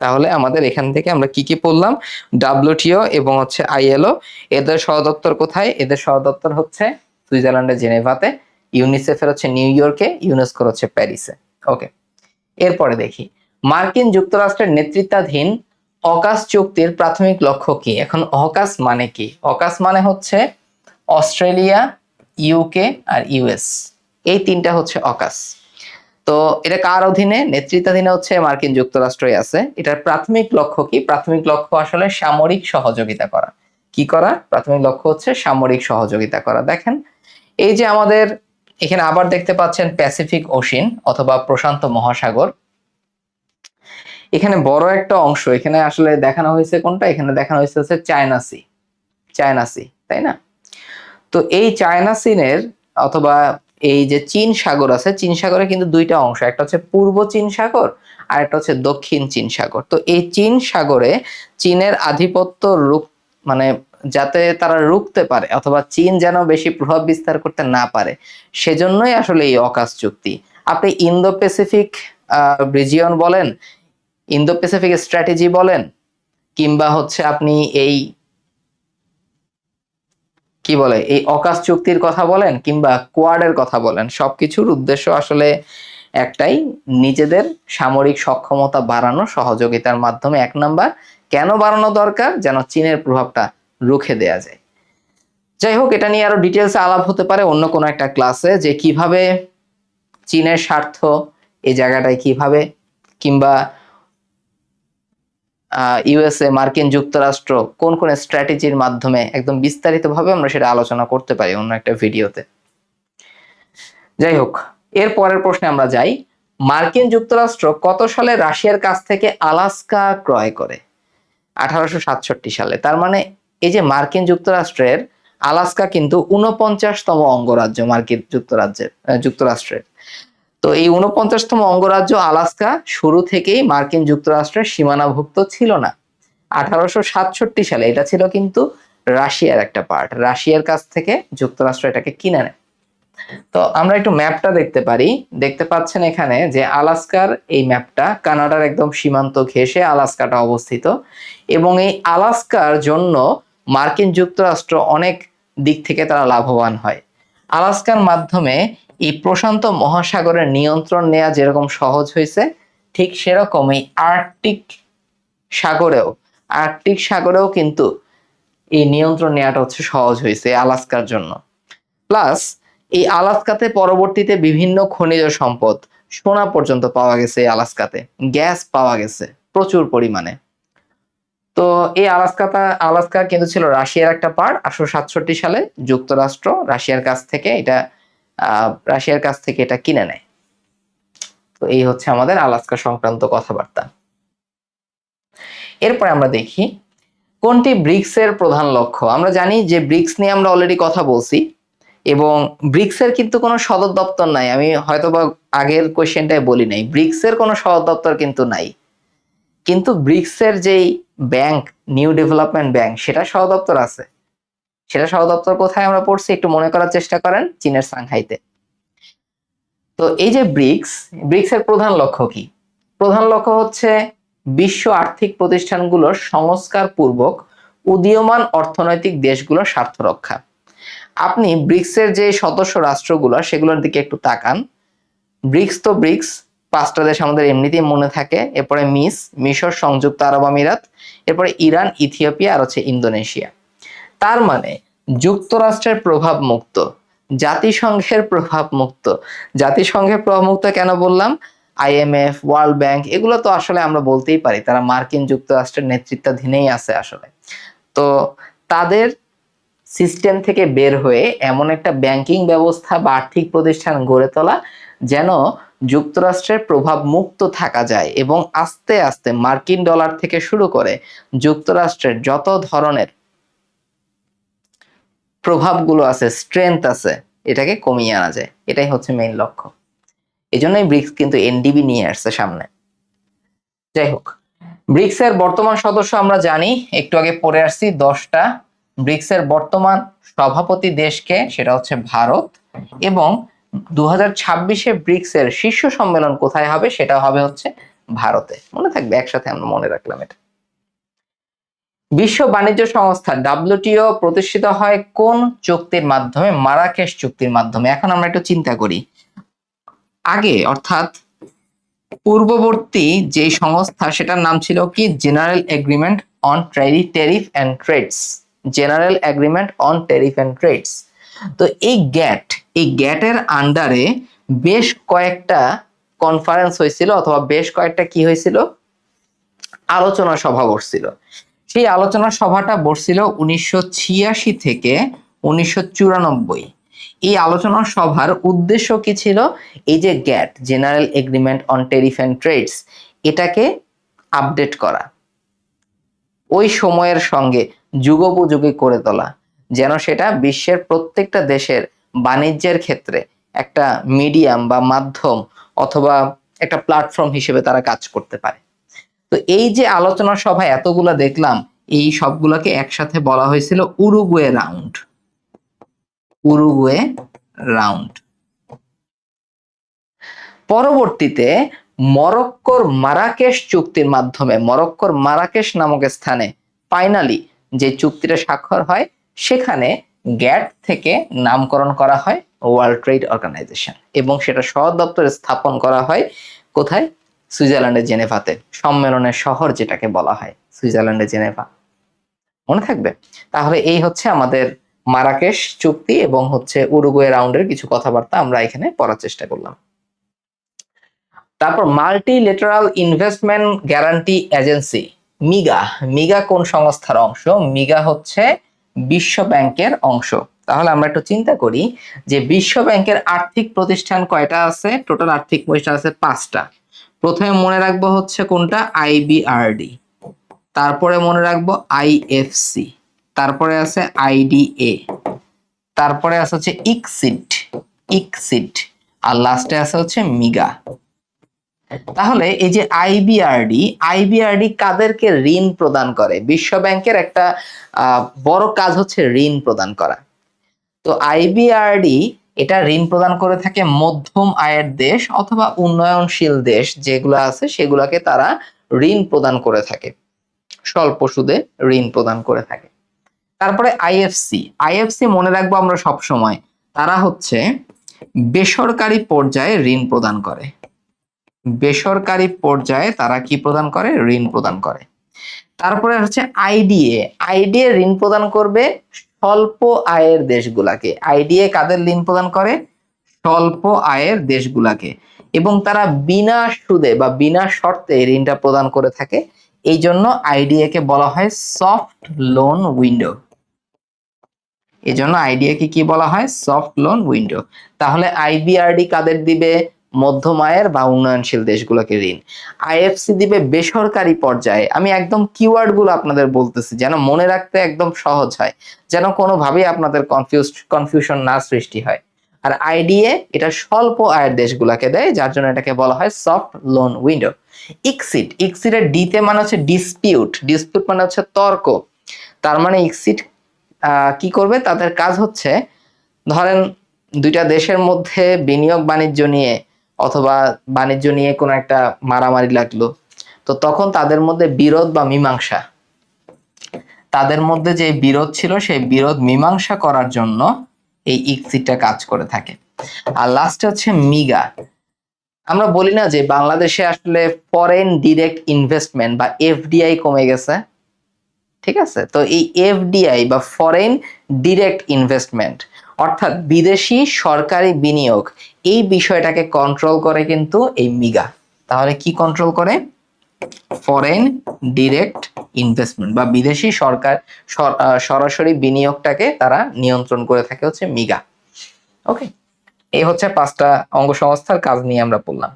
তাহলে আমাদের এখান থেকে আমরা কি কি পড়লাম? ডাব্লিউটিও এবং হচ্ছে আইএলও, এদের সদর দপ্তর কোথায়? এদের সদর দপ্তর হচ্ছে সুইজারল্যান্ডের জেনেভাতে, ইউনিসেফের হচ্ছে নিউ ইয়র্কে, ইউনেস্কোর হচ্ছে প্যারিসে। ওকে, এরপরে দেখি মার্কিন যুক্তরাষ্ট্রের নেতৃত্বাধীন অকাস চুক্তির প্রাথমিক লক্ষ্য কি? এখন অকাস মানে কি? অকাস মানে হচ্ছে অস্ট্রেলিয়া, ইউকে আর ইউএস, এই তিনটা হচ্ছে অকাস। তো এটা কার অধীনে? নেতৃত্বাধীনে হচ্ছে মার্কিন যুক্তরাষ্ট্রই আছে। এটার প্রাথমিক লক্ষ্য কি? প্রাথমিক লক্ষ্য আসলে সামরিক সহযোগিতা করা। কি করা? প্রাথমিক লক্ষ্য হচ্ছে সামরিক সহযোগিতা করা। দেখেন এই যে আমাদের এখানে আবার দেখতে পাচ্ছেন প্যাসিফিক ওশিন অথবা প্রশান্ত মহাসাগর। এখানে বড় একটা অংশ এখানে আসলে দেখানো হয়েছে কোনটা? এখানে দেখানো হয়েছে হচ্ছে চায়না সি, চায়না সি, তাই না? তো এই চায়না সিনের অথবা এই যে চীন সাগর আছে, চীন সাগরে কিন্তু দুইটা অংশ, একটা হচ্ছে পূর্ব চীন সাগর আর একটা হচ্ছে দক্ষিণ চীন সাগর। তো এই চীন সাগরে চীনের আধিপত্য মানে যাতে তারা রুখতে পারে অথবা চীন যেন বেশি প্রভাব বিস্তার করতে না পারে, সেজন্যই আসলে এই অকাস চুক্তি। আপনি ইন্দো প্যাসিফিক রিজিয়ন বলেন, ইন্দো প্যাসিফিক স্ট্র্যাটেজি বলেন, কিংবা হচ্ছে আপনি এই কি বলে এই অকাস চুক্তির কথা বলেন, কিংবা কোয়াডের কথা বলেন, সবকিছুর উদ্দেশ্য আসলে একটাই, নিজেদের সামরিক সক্ষমতা বাড়ানো সহযোগিতার মাধ্যমে। এক নাম্বার, কেন বাড়ানো দরকার? যেন চীনের প্রভাবটা রুখে দেয়া যায়। যাই হোক, এটা নিয়ে আরো ডিটেলসে আলাপ হতে পারে অন্য কোনো একটা ক্লাসে, যে কিভাবে চীনের স্বার্থ এই জায়গাটায় কিভাবে, কিংবা ইউএসএ মার্কিন যুক্তরাষ্ট্র কোন কোন স্ট্র্যাটেজির মাধ্যমে, একদম বিস্তারিতভাবে আমরা সেটা আলোচনা করতে পারি অন্য একটা ভিডিওতে। যাই হোক, এর পরের প্রশ্নে আমরা যাই। মার্কিন যুক্তরাষ্ট্র কত সালে রাশিয়ার কাছ থেকে আলাস্কা ক্রয় করে? 1867 সালে। তার মানে এই যে মার্কিন যুক্তরাষ্ট্রের আলাস্কা কিন্তু 49তম অঙ্গরাজ্য মার্কিন যুক্তরাষ্ট্রের। তো এই 49তম অঙ্গরাজ্য আলাস্কা শুরু থেকেই মার্কিন যুক্তরাষ্ট্রের সীমানাভুক্ত ছিল না। 1867 সালে এটা ছিল কিন্তু রাশিয়ার একটা পার্ট, রাশিয়ার কাছ থেকে যুক্তরাষ্ট্র এটাকে কিনে নেয়। তো আমরা একটু ম্যাপটা দেখতে পারি, দেখতে পাচ্ছেন এখানে যে আলাস্কার এই ম্যাপটা, কানাডার একদম সীমান্ত ঘেঁষে আলাস্কাটা অবস্থিত, এবং এই আলাস্কার জন্য মার্কিন যুক্তরাষ্ট্র অনেক দিক থেকে তারা লাভবান হয়। আলাস্কার মাধ্যমে এই প্রশান্ত মহাসাগরের নিয়ন্ত্রণ নেওয়া যেরকম সহজ হয়েছে, ঠিক সেরকমই আর্কটিক সাগরেও কিন্তু এই নিয়ন্ত্রণ নেওয়াটা হচ্ছে সহজ হয়েছে আলাস্কার জন্য। প্লাস এই আলাস্কাতে পরবর্তীতে বিভিন্ন খনিজ সম্পদ, সোনা পর্যন্ত পাওয়া গেছে, এই আলাস্কাতে গ্যাস পাওয়া গেছে প্রচুর পরিমাণে। তো এই আলাস্কা কিন্তু ছিল রাশিয়ার একটা পার্ট। 1867 সালে যুক্তরাষ্ট্র রাশিয়ার কাছ থেকে এটা কিনে নেয়। তো এই হচ্ছে আমাদের আলাস্কা সংক্রান্ত কথাবার্তা। এরপরে আমরা দেখি কোনটি ব্রিক্স এর প্রধান লক্ষ্য। আমরা জানি যে ব্রিক্স নিয়ে আমরা অলরেডি কথা বলছি, এবং ব্রিক্স এর কিন্তু কোনো সদর দপ্তর নাই। আমি হয়তোবা আগের কোশ্চেনটাই বলি নাই, ব্রিক্স এর কোনো সদর দপ্তর কিন্তু নাই। কিন্তু ব্রিক্স এর যেই ব্যাংক, নিউ ডেভেলপমেন্ট ব্যাংক, সেটা সদর দপ্তর আছে। সেটা সদর দপ্তর কোথায় আমরা পড়ছি একটু মনে করার চেষ্টা করেন, চীনের সাংহাইতে। তো এই যে ব্রিক্স এর প্রধান লক্ষ্য কি? প্রধান লক্ষ্য হচ্ছে বিশ্ব আর্থিক প্রতিষ্ঠানগুলোর সংস্কার পূর্বক উদীয়মান অর্থনৈতিক দেশগুলোর স্বার্থ রক্ষা। আপনি ব্রিক্সের যে সদস্য রাষ্ট্রগুলো সেগুলোর দিকে একটু তাকান। ব্রিক্স 5টা দেশ আমাদের এমনিতেই মনে থাকে। এরপরে মিশর, সংযুক্ত আরব আমিরাত, এরপরে ইরান, ইথিওপিয়া আর হচ্ছে ইন্দোনেশিয়া। তার মানে যুক্তরাষ্ট্রের প্রভাব মুক্ত, জাতিসংঘের প্রভাব মুক্ত কেন বললাম? আইএমএফ, ওয়ার্ল্ড ব্যাংক, এগুলো তো আসলে আমরা বলতেই পারি তারা মার্কিন যুক্তরাষ্ট্রের নেতৃত্বাধীনেই আছে আসলে। তো তাদের সিস্টেম থেকে বের হয়ে এমন একটা ব্যাংকিং ব্যবস্থা বা আর্থিক প্রতিষ্ঠান গড়ে তোলা যেন যুক্তরাষ্ট্রের প্রভাব মুক্ত থাকা যায় এবং আস্তে আস্তে মার্কিন ডলার থেকে শুরু করে যুক্তরাষ্ট্রের যত ধরনের প্রভাবগুলো আছে, স্ট্রেংথ আছে, এটাকে কমিয়ে আনা যায়। এটাই হচ্ছে মেইন লক্ষ্য। এই জন্যই ব্রিক্স কিন্তু এনডিবি নিয়ে আসছে সামনে। যাই হোক, ব্রিক্স এর বর্তমান সদস্য আমরা জানি, একটু আগে পড়ে আসছি 10টা। ব্রিক্স এর বর্তমান সভাপতি দেশকে, সেটা হচ্ছে ভারত। এবং 2026-এ ব্রিক্স এর শীর্ষ সম্মেলন কোথায় হবে, সেটা হবে হচ্ছে ভারতে। মনে থাকবে, একসাথে আমরা মনে রাখলাম এটা। বিশ্ব বাণিজ্য সংস্থা WTO প্রতিষ্ঠিত হয় কোন চুক্তির মাধ্যমে? মারাকেশ চুক্তির মাধ্যমে। এখন আমরা একটু চিন্তা করি, আগে অর্থাৎ পূর্ববর্তী যে সংস্থা, সেটার নাম ছিল কি? General agreement on tariff and Trades. General agreement on tariff and Trades. তো এই গ্যাটের আন্ডারে বেশ কয়েকটা কনফারেন্স হয়েছিল, অথবা বেশ কয়েকটা কি হয়েছিল, আলোচনা সভা বসছিল। সেই আলোচনা সভাটা বসছিল 1986 থেকে 1994। এই আলোচনা সভার উদ্দেশ্য কি ছিল? এই যে GATT, general agreement on tariff and trades, এটাকে আপডেট করা, ওই সময়ের সঙ্গে যুগোপযোগী করে তোলা, যেন সেটা বিশ্বের প্রত্যেকটা দেশের বাণিজ্যের ক্ষেত্রে একটা মিডিয়াম বা মাধ্যম অথবা একটা প্ল্যাটফর্ম হিসেবে তারা কাজ করতে পারে। তো এই যে আলোচনা সভায় এতগুলা দেখলাম, এই সবগুলোকে একসাথে বলা হয়েছিল উরুগুয়ে রাউন্ড। Uruguay round. পরবর্তীতে মরক্কোর মারাকেশ চুক্তির মাধ্যমে, মরক্কোর মারাকেশ নামক স্থানে ফাইনালি যে চুক্তিটা স্বাক্ষর হয়, সেখানে গ্যাট থেকে নামকরণ করা হয় ওয়ার্ল্ড ট্রেড অর্গানাইজেশন, এবং সেটা সদর দপ্তরে স্থাপন করা হয় কোথায়? সুইজারল্যান্ডের জেনেভাতে। সম্মেলনের শহর যেটাকে বলা হয় সুইজারল্যান্ডের জেনেভা। মনে থাকবে? তাহলে এই হচ্ছে আমাদের মারাকেশ চুক্তি এবং হচ্ছে উরুগুয়ে রাউন্ডের কিছু কথাবার্তা আমরা এখানে পড়ার চেষ্টা করলাম। তারপর multilateral investment guarantee agency, MIGA. MIGA কোন সংস্থার অংশ? মিগা হচ্ছে বিশ্ব ব্যাংকের অংশ। তাহলে আমরা একটু চিন্তা করি যে বিশ্ব ব্যাংকের আর্থিক প্রতিষ্ঠান কয়টা আছে? টোটাল আর্থিক প্রতিষ্ঠান আছে 5টা। প্রথমে মনে রাখবো হচ্ছে কোনটা? IBRD। তারপরে মনে রাখবো IFC। তারপরে আছে IDA। তারপরে আছে হচ্ছে ইকসিট। আর লাস্টে আছে হচ্ছে মিগা। তাহলে এই যে আইবিআরডি কাদেরকে ঋণ প্রদান করে? বিশ্ব ব্যাংকের একটা বড় কাজ হচ্ছে ঋণ প্রদান করা। তো আইবিআরডি এটা ঋণ প্রদান করে থাকে মধ্যম আয়ের দেশ অথবা উন্নয়নশীল দেশ যেগুলো আছে, সেগুলোকে তারা ঋণ প্রদান করে থাকে, স্বল্প সুদে ঋণ প্রদান করে থাকে। তারপরে আইএফসি মনে রাখবো আমরা সব সময়, তারা হচ্ছে বেসরকারি পর্যায়ে ঋণ প্রদান করে। বেসরকারি পর্যায়ে তারা কি প্রদান করে? ঋণ প্রদান করে। তারপরে হচ্ছে আইডিএ ঋণ প্রদান করবে স্বল্প আয়ের দেশগুলাকে। আইডিএ কাদের ঋণ প্রদান করে? স্বল্প আয়ের দেশগুলাকে, এবং তারা বিনা সুদে বা বিনা শর্তে ঋণটা প্রদান করে থাকে। এই জন্য আইডিএ কে বলা হয় সফট লোন উইন্ডো। এই জন্য আইডিএ কে কি বলা হয়? Soft loan window. তাহলে আইবিআরডি কাদের দিবে? মধ্যম আয়ের বা উন্নয়নশীল দেশগুলোকে ঋণ। আইএফসি দিবে বেসরকারি পর্যায়ে। আমি একদম কিওয়ার্ড গুলো আপনাদের বলতেছি যেন মনে রাখতে একদম সহজ হয়, যেন কোনোভাবেই আপনাদের কনফিউশন না সৃষ্টি হয়। আর আইডিএ এটা স্বল্প আয়ের দেশগুলোকে দেয়, যার জন্য এটাকে বলা হয় সফট লোন উইন্ডো। ইকসিটের ডিতে মানে হচ্ছে ডিসপিউট মানে হচ্ছে তর্ক। তার মানে ইকসিট কি করবে? তাদের কাজ হচ্ছে, ধরেন দুইটা দেশের মধ্যে বিনিয়োগ বাণিজ্য নিয়ে অথবা বাণিজ্য নিয়ে কোনো একটা মারামারি লাগলো, তো তখন তাদের মধ্যে বিরোধ বা মীমাংসা, তাদের মধ্যে যে বিরোধ ছিল সেই বিরোধ মীমাংসা করার জন্য এই ইকসিটটা কাজ করে থাকে। আর লাস্টে হচ্ছে মিগা। আমরা বলি না যে বাংলাদেশে আসলে ফরেন ডিরেক্ট ইনভেস্টমেন্ট বা এফডিআই কমে গেছে, ঠিক আছে? তো এই এফডিআই বা ফরেন ডিরেক্ট ইনভেস্টমেন্ট অর্থাৎ বিদেশি সরকারি বিনিয়োগ, এই বিষয়টাকে কন্ট্রোল করে কিন্তু এই মিগা। তাহলে কি কন্ট্রোল করে? ফরেন ডিরেক্ট ইনভেস্টমেন্ট বা বিদেশি সরকার সরাসরি বিনিয়োগটাকে তারা নিয়ন্ত্রণ করে থাকে হচ্ছে মিগা। ওকে, এই হচ্ছে 5টা অঙ্গসংস্থার কাজ নিয়ে আমরা বললাম।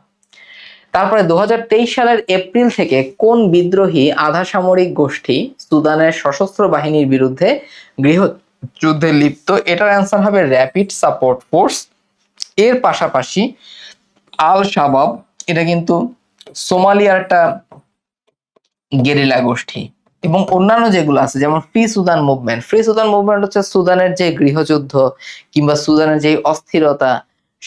তারপরে 2023 সালের এপ্রিল থেকে কোন বিদ্রোহী আধা সামরিক গোষ্ঠী সুদানের সশস্ত্র বাহিনীর বিরুদ্ধে গৃহযুদ্ধে লিপ্ত? এটার অ্যান্সার হবে র্যাপিড সাপোর্ট ফোর্স। এর পাশাপাশি আল শাবাব, এটা কিন্তু সোমালিয়ার একটা গেরিলা গোষ্ঠী, এবং অন্যান্য যেগুলো আছে যেমন free Sudan movement. Free Sudan movement হচ্ছে সুদানের যে গৃহযুদ্ধ কিংবা সুদানের যে অস্থিরতা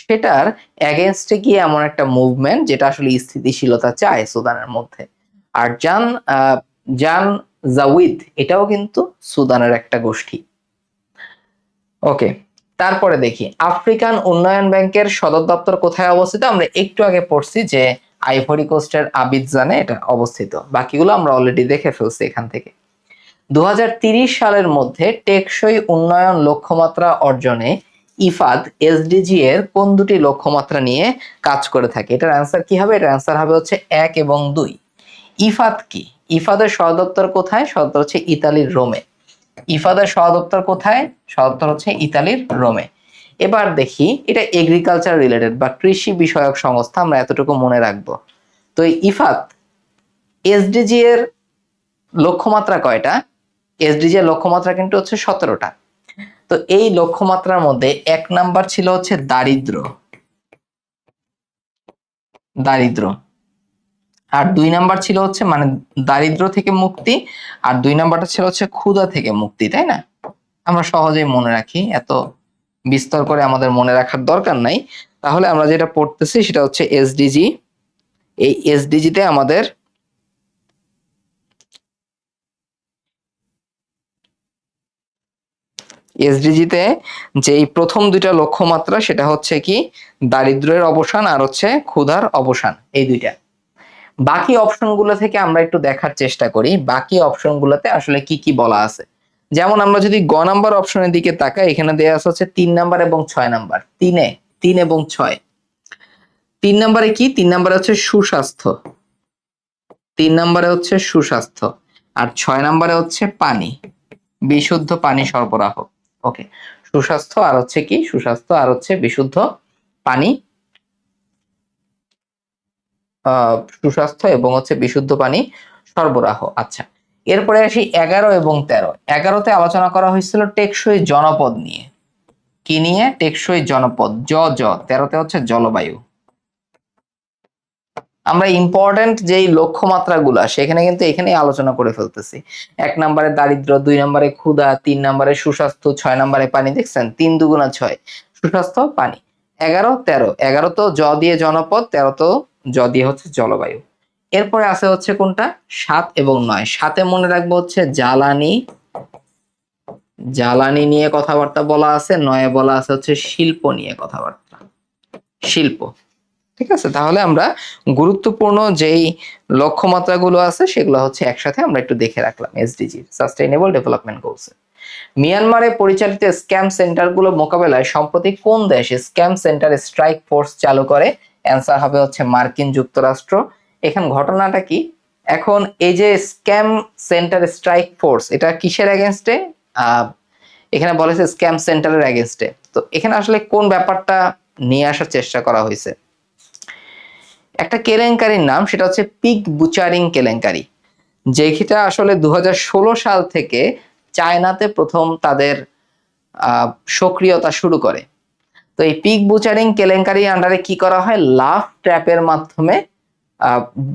সেটার এগেনস্টে গিয়ে এমন একটা মুভমেন্ট যেটা আসলে স্থিতিশীলতা চায় সুদানের মধ্যে। আর জান জাউইদ এটাও কিন্তু সুদানের একটা গোষ্ঠী। ওকে, তারপরে দেখি আফ্রিকান উন্নয়ন ব্যাংকের সদর দপ্তর কোথায় অবস্থিত? আমরা একটু আগে পড়ছি যে আইভরি কোস্টের আবিদজানে এটা অবস্থিত, বাকিগুলো আমরা অলরেডি দেখে ফেলছি এখান থেকে। 2030 সালের মধ্যে টেকসই উন্নয়ন লক্ষ্যমাত্রা অর্জনে ইফাদ এসডিজি এর কোন দুটি লক্ষ্যমাত্রা নিয়ে কাজ করে থাকে? এটার অ্যান্সার কি হবে? এটার অ্যান্সার হবে হচ্ছে 1 এবং 2। ইফাদ কি? ইফাদের সদর দপ্তর কোথায়? সদর দপ্তর হচ্ছে ইতালির রোমে। ইফাদের সদর দপ্তর কোথায়? সদর দপ্তর হচ্ছে ইতালির রোমে। এবার দেখি, এটা এগ্রিকালচার রিলেটেড বা কৃষি বিষয়ক সংস্থা, আমরা এতটুকু মনে রাখবো। তো ইফাদ এসডিজি এর লক্ষ্যমাত্রা কয়টা? এসডিজি এর লক্ষ্যমাত্রা কিন্তু হচ্ছে 17টা। তো এই লক্ষ্যমাত্রার মধ্যে 1 নাম্বার ছিল হচ্ছে দারিদ্র, আর 2 নাম্বার ছিল হচ্ছে মানে দারিদ্র থেকে মুক্তি, আর 2 নাম্বারটা ছিল হচ্ছে ক্ষুধা থেকে মুক্তি, তাই না? আমরা সহজেই মনে রাখি, এত বিস্তর করে আমাদের মনে রাখার দরকার নাই। তাহলে আমরা যেটা পড়তেছি সেটা হচ্ছে এসডিজি। এই এসডিজিতে আমাদের এসডিজিতে যেই প্রথম 2টা লক্ষ্যমাত্রা সেটা হচ্ছে কি দারিদ্র্যের অবসান আর হচ্ছে ক্ষুধার অবসান, এই 2টা। বাকি অপশনগুলো থেকে আমরা একটু দেখার চেষ্টা করি বাকি অপশনগুলোতে আসলে কি কি বলা আছে। যেমন আমরা যদি গ নাম্বার অপশনের দিকে তাকাই, এখানে দেয়া আছে হচ্ছে 3 নাম্বার এবং 6 নাম্বার। 3 এবং 6। 3 নাম্বারে কি? 3 নাম্বারে হচ্ছে সুস্বাস্থ্য। 3 নাম্বারে হচ্ছে সুস্বাস্থ্য, আর 6 নাম্বারে হচ্ছে পানি, বিশুদ্ধ পানি সরবরাহ। ওকে, সুস্বাস্থ্য আর হচ্ছে কি? সুস্বাস্থ্য আর হচ্ছে বিশুদ্ধ পানি, সুস্বাস্থ্য এবং হচ্ছে বিশুদ্ধ পানি সরবরাহ। আচ্ছা, এরপরে আসি 11 এবং 13। 11তে আলোচনা করা হয়েছিল টেকসই জনপদ নিয়ে। কি নিয়ে? টেকসই জনপদ, জ। 13তে হচ্ছে জলবায়ু। আমরা ইম্পর্টেন্ট যেই লক্ষ্যমাত্রাগুলা সেখানে কিন্তু এখানেই আলোচনা করে ফেলতেছি। 1 নম্বরে দারিদ্র, 2 নম্বরে ক্ষুধা, 3 নম্বরে সুস্বাস্থ্য, 6 নম্বরে পানি। দেখছেন 3 দুগুণা 6, সুস্বাস্থ্য পানি। 11 13, 11 তো জ দিয়ে জনপদ, 13 তো জ দিয়ে হচ্ছে জলবায়ু। এরপরে আছে হচ্ছে কোনটা? 7 এবং 9। 7-এ মনে রাখবো হচ্ছে জ্বালানি, জ্বালানি নিয়ে কথাবার্তা বলা আছে। 9-এ বলা আছে হচ্ছে শিল্প নিয়ে কথাবার্তা, শিল্প। ঠিক আছে, তাহলে আমরা গুরুত্বপূর্ণ যেই লক্ষ্যমাত্রাগুলো আছে সেগুলো হচ্ছে একসাথে আমরা একটু দেখে রাখলাম এসডিজি, সাস্টেইনেবল ডেভেলপমেন্ট গোলস। মিয়ানমারে পরিচালিত স্ক্যাম সেন্টারগুলো মোকাবেলায় সম্প্রতি কোন দেশ স্ক্যাম সেন্টার স্ট্রাইক ফোর্স চালু করে? অ্যান্সার হবে হচ্ছে মার্কিন যুক্তরাষ্ট্র। এখানে ঘটনাটা কি? এখন এই যে স্ক্যাম সেন্টার স্ট্রাইক ফোর্স, এটা কিসের এগেনস্টে? এখানে বলেছে স্ক্যাম সেন্টারের এগেনস্টে। তো এখানে আসলে কোন ব্যাপারটা নিয়ে আসার চেষ্টা করা হয়েছে? একটা কেলেঙ্কারির নাম, সেটা হচ্ছে পিগ বুচারিং কেলেঙ্কারি, যেটা আসলে 2016 সাল থেকে চায়নাতে প্রথম তাদের সক্রিয়তা শুরু করে। তো এই পিগ বুচারিং কেলেঙ্কারির আন্ডারে কি করা হয়? লাভ ট্র্যাপের মাধ্যমে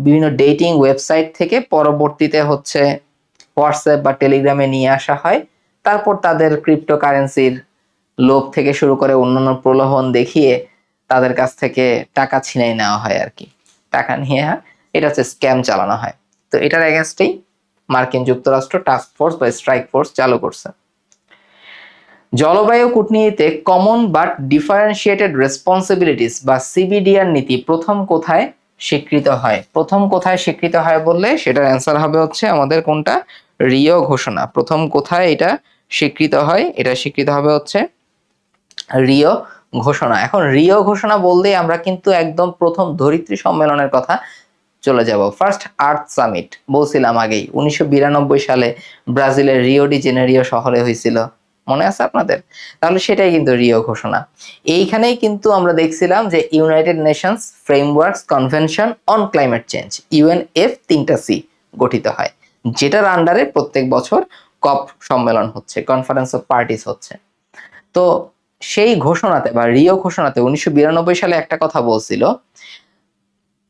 বিভিন্ন ডেটিং ওয়েবসাইট থেকে পরবর্তীতে হচ্ছে হোয়াটসঅ্যাপ বা টেলিগ্রামে নিয়ে আসা হয়। তারপর তাদের ক্রিপ্টোকারেন্সির লোভ থেকে শুরু করে অন্যান্য প্রলোভন দেখিয়ে তাদের কাছ থেকে টাকা ছিনিয়ে নেওয়া হয় আর কি। টাকা নিয়ে এটা হচ্ছে স্ক্যাম চালানো হয়। তো এটার এগেনস্টেই মার্কিন যুক্তরাষ্ট্র টাস্ক ফোর্স বা স্ট্রাইক ফোর্স চালু করছে। জলবায়ু কূটনীতিতে কমন বাট ডিফারেন্সিয়েটেড রেসপন্সিবিলিটিস বা সিবিডিআর নীতি প্রথম কোথায় স্বীকৃত হয়? প্রথম কোথায় স্বীকৃত হয় বললে সেটার অ্যান্সার হবে হচ্ছে আমাদের কোনটা? রিও ঘোষণা। প্রথম কোথায় এটা স্বীকৃত হয়? এটা স্বীকৃত হবে হচ্ছে রিও ঘোষণা। এখন রিও ঘোষণা বললেই আমরা কিন্তু একদম প্রথম ধরিত্রী সম্মেলনের কথা চলে যাব। ফার্স্ট আর্থ সামিট বলছিলাম আগেই, 1992 সালে ব্রাজিলের রিও ডি জেনেরিও শহরে হয়েছিল, মনে আছে আপনাদের? তাহলে সেটাই কিন্তু রিও ঘোষণা। এইখানেই কিন্তু আমরা দেখছিলাম যে United Nations frameworks convention on Climate change, UNF 3টা সি গঠিত হয়, যেটার আন্ডারে প্রত্যেক বছর কপ সম্মেলন হচ্ছে, কনফারেন্স অফ পার্টিস হচ্ছে। তো সেই ঘোষণাতে বা রিও ঘোষণাতে 1992 সালে একটা কথা বলছিল,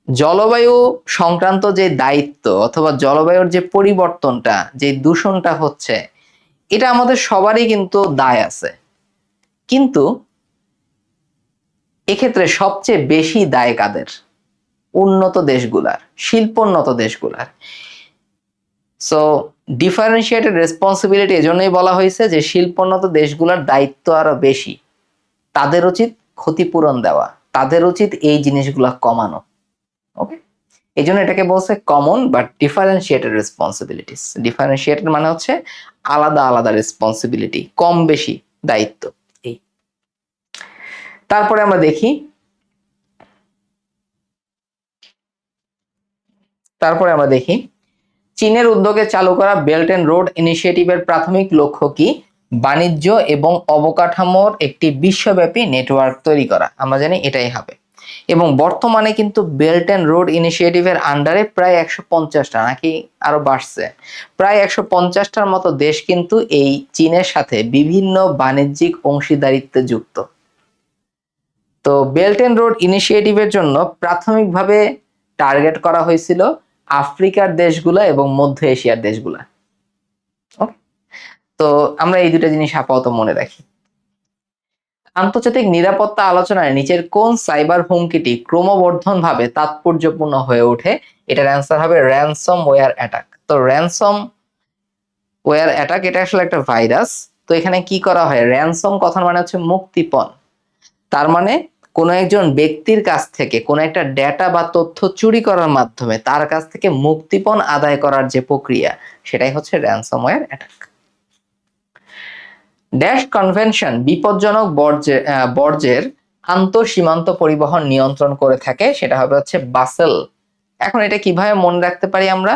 জলবায়ু সংক্রান্ত যে দায়িত্ব অথবা জলবায়ুর যে পরিবর্তনটা, যে দূষণটা হচ্ছে, এটা আমাদের সবারই কিন্তু দায় আছে, কিন্তু এক্ষেত্রে সবচেয়ে বেশি দায় কাদের? উন্নত দেশগুলার, শিল্পোন্নত দেশগুলার। সো ডিফারেন্সিয়েটেড রেসপন্সিবিলিটি এজন্যই বলা হয়েছে যে শিল্পোন্নত দেশগুলার দায়িত্ব আরো বেশি, তাদের উচিত ক্ষতিপূরণ দেওয়া, তাদের উচিত এই জিনিসগুলা কমানো। ওকে, এই জন্য এটাকে বলছে common but differentiated responsibilities. Differentiated মানে হচ্ছে আলাদা আলাদা রেসপন্সিবিলিটি, কম বেশি দায়িত্ব। এই তারপরে আমরা দেখি, চীনের উদ্যোগে চালু করা বেল্ট এন্ড রোড ইনিশিয়েটিভের প্রাথমিক লক্ষ্য কি? বাণিজ্য এবং অবকাঠামোর একটি বিশ্বব্যাপী নেটওয়ার্ক তৈরি করা। আমরা জানি এটাই হবে। এবং বর্তমানে কিন্তু বেল্ট এন্ড রোড ইনিশিয়েটিভের আন্ডারে প্রায় 150টা নাকি আরো বাড়ছে, প্রায় 150টার মতো দেশ কিন্তু এই চীনের সাথে বিভিন্ন বাণিজ্যিক অংশীদারিত্বে যুক্ত। তো বেল্ট এন্ড রোড ইনিশিয়েটিভের জন্য প্রাথমিকভাবে টার্গেট করা হয়েছিল আফ্রিকার দেশগুলা এবং মধ্য এশিয়ার দেশগুলা। তো আমরা এই দুটো জিনিস আপাতত মনে রাখি। আন্তর্জাতিক নিরাপত্তা আলোচনায় নিচের কোন সাইবার হুমকিটি ক্রমবর্ধনভাবে তাৎপর্যপূর্ণ হয়ে ওঠে? এটার অ্যান্সার হবে র্যানসম ওয়্যার অ্যাটাক। তো র্যানসম ওয়্যার অ্যাটাক এটা আসলে একটা ভাইরাস। তো এখানে কি করা হয়? র্যানসম কথার মানে হচ্ছে মুক্তিপণ। তার মানে কোনো একজন ব্যক্তির কাছ থেকে কোনো একটা ডেটা বা তথ্য চুরি করার মাধ্যমে তার কাছ থেকে মুক্তিপণ আদায় করার যে প্রক্রিয়া, সেটাই হচ্ছে র্যানসমওয়্যার অ্যাটাক। ড্যাশ কনভেনশন বিপজ্জনক বর্জ্যের আন্তঃসীমান্ত পরিবহন নিয়ন্ত্রণ করে থাকে, সেটা হবে হচ্ছে বাসেল। এখন এটা কিভাবে মনে রাখতে পারি আমরা?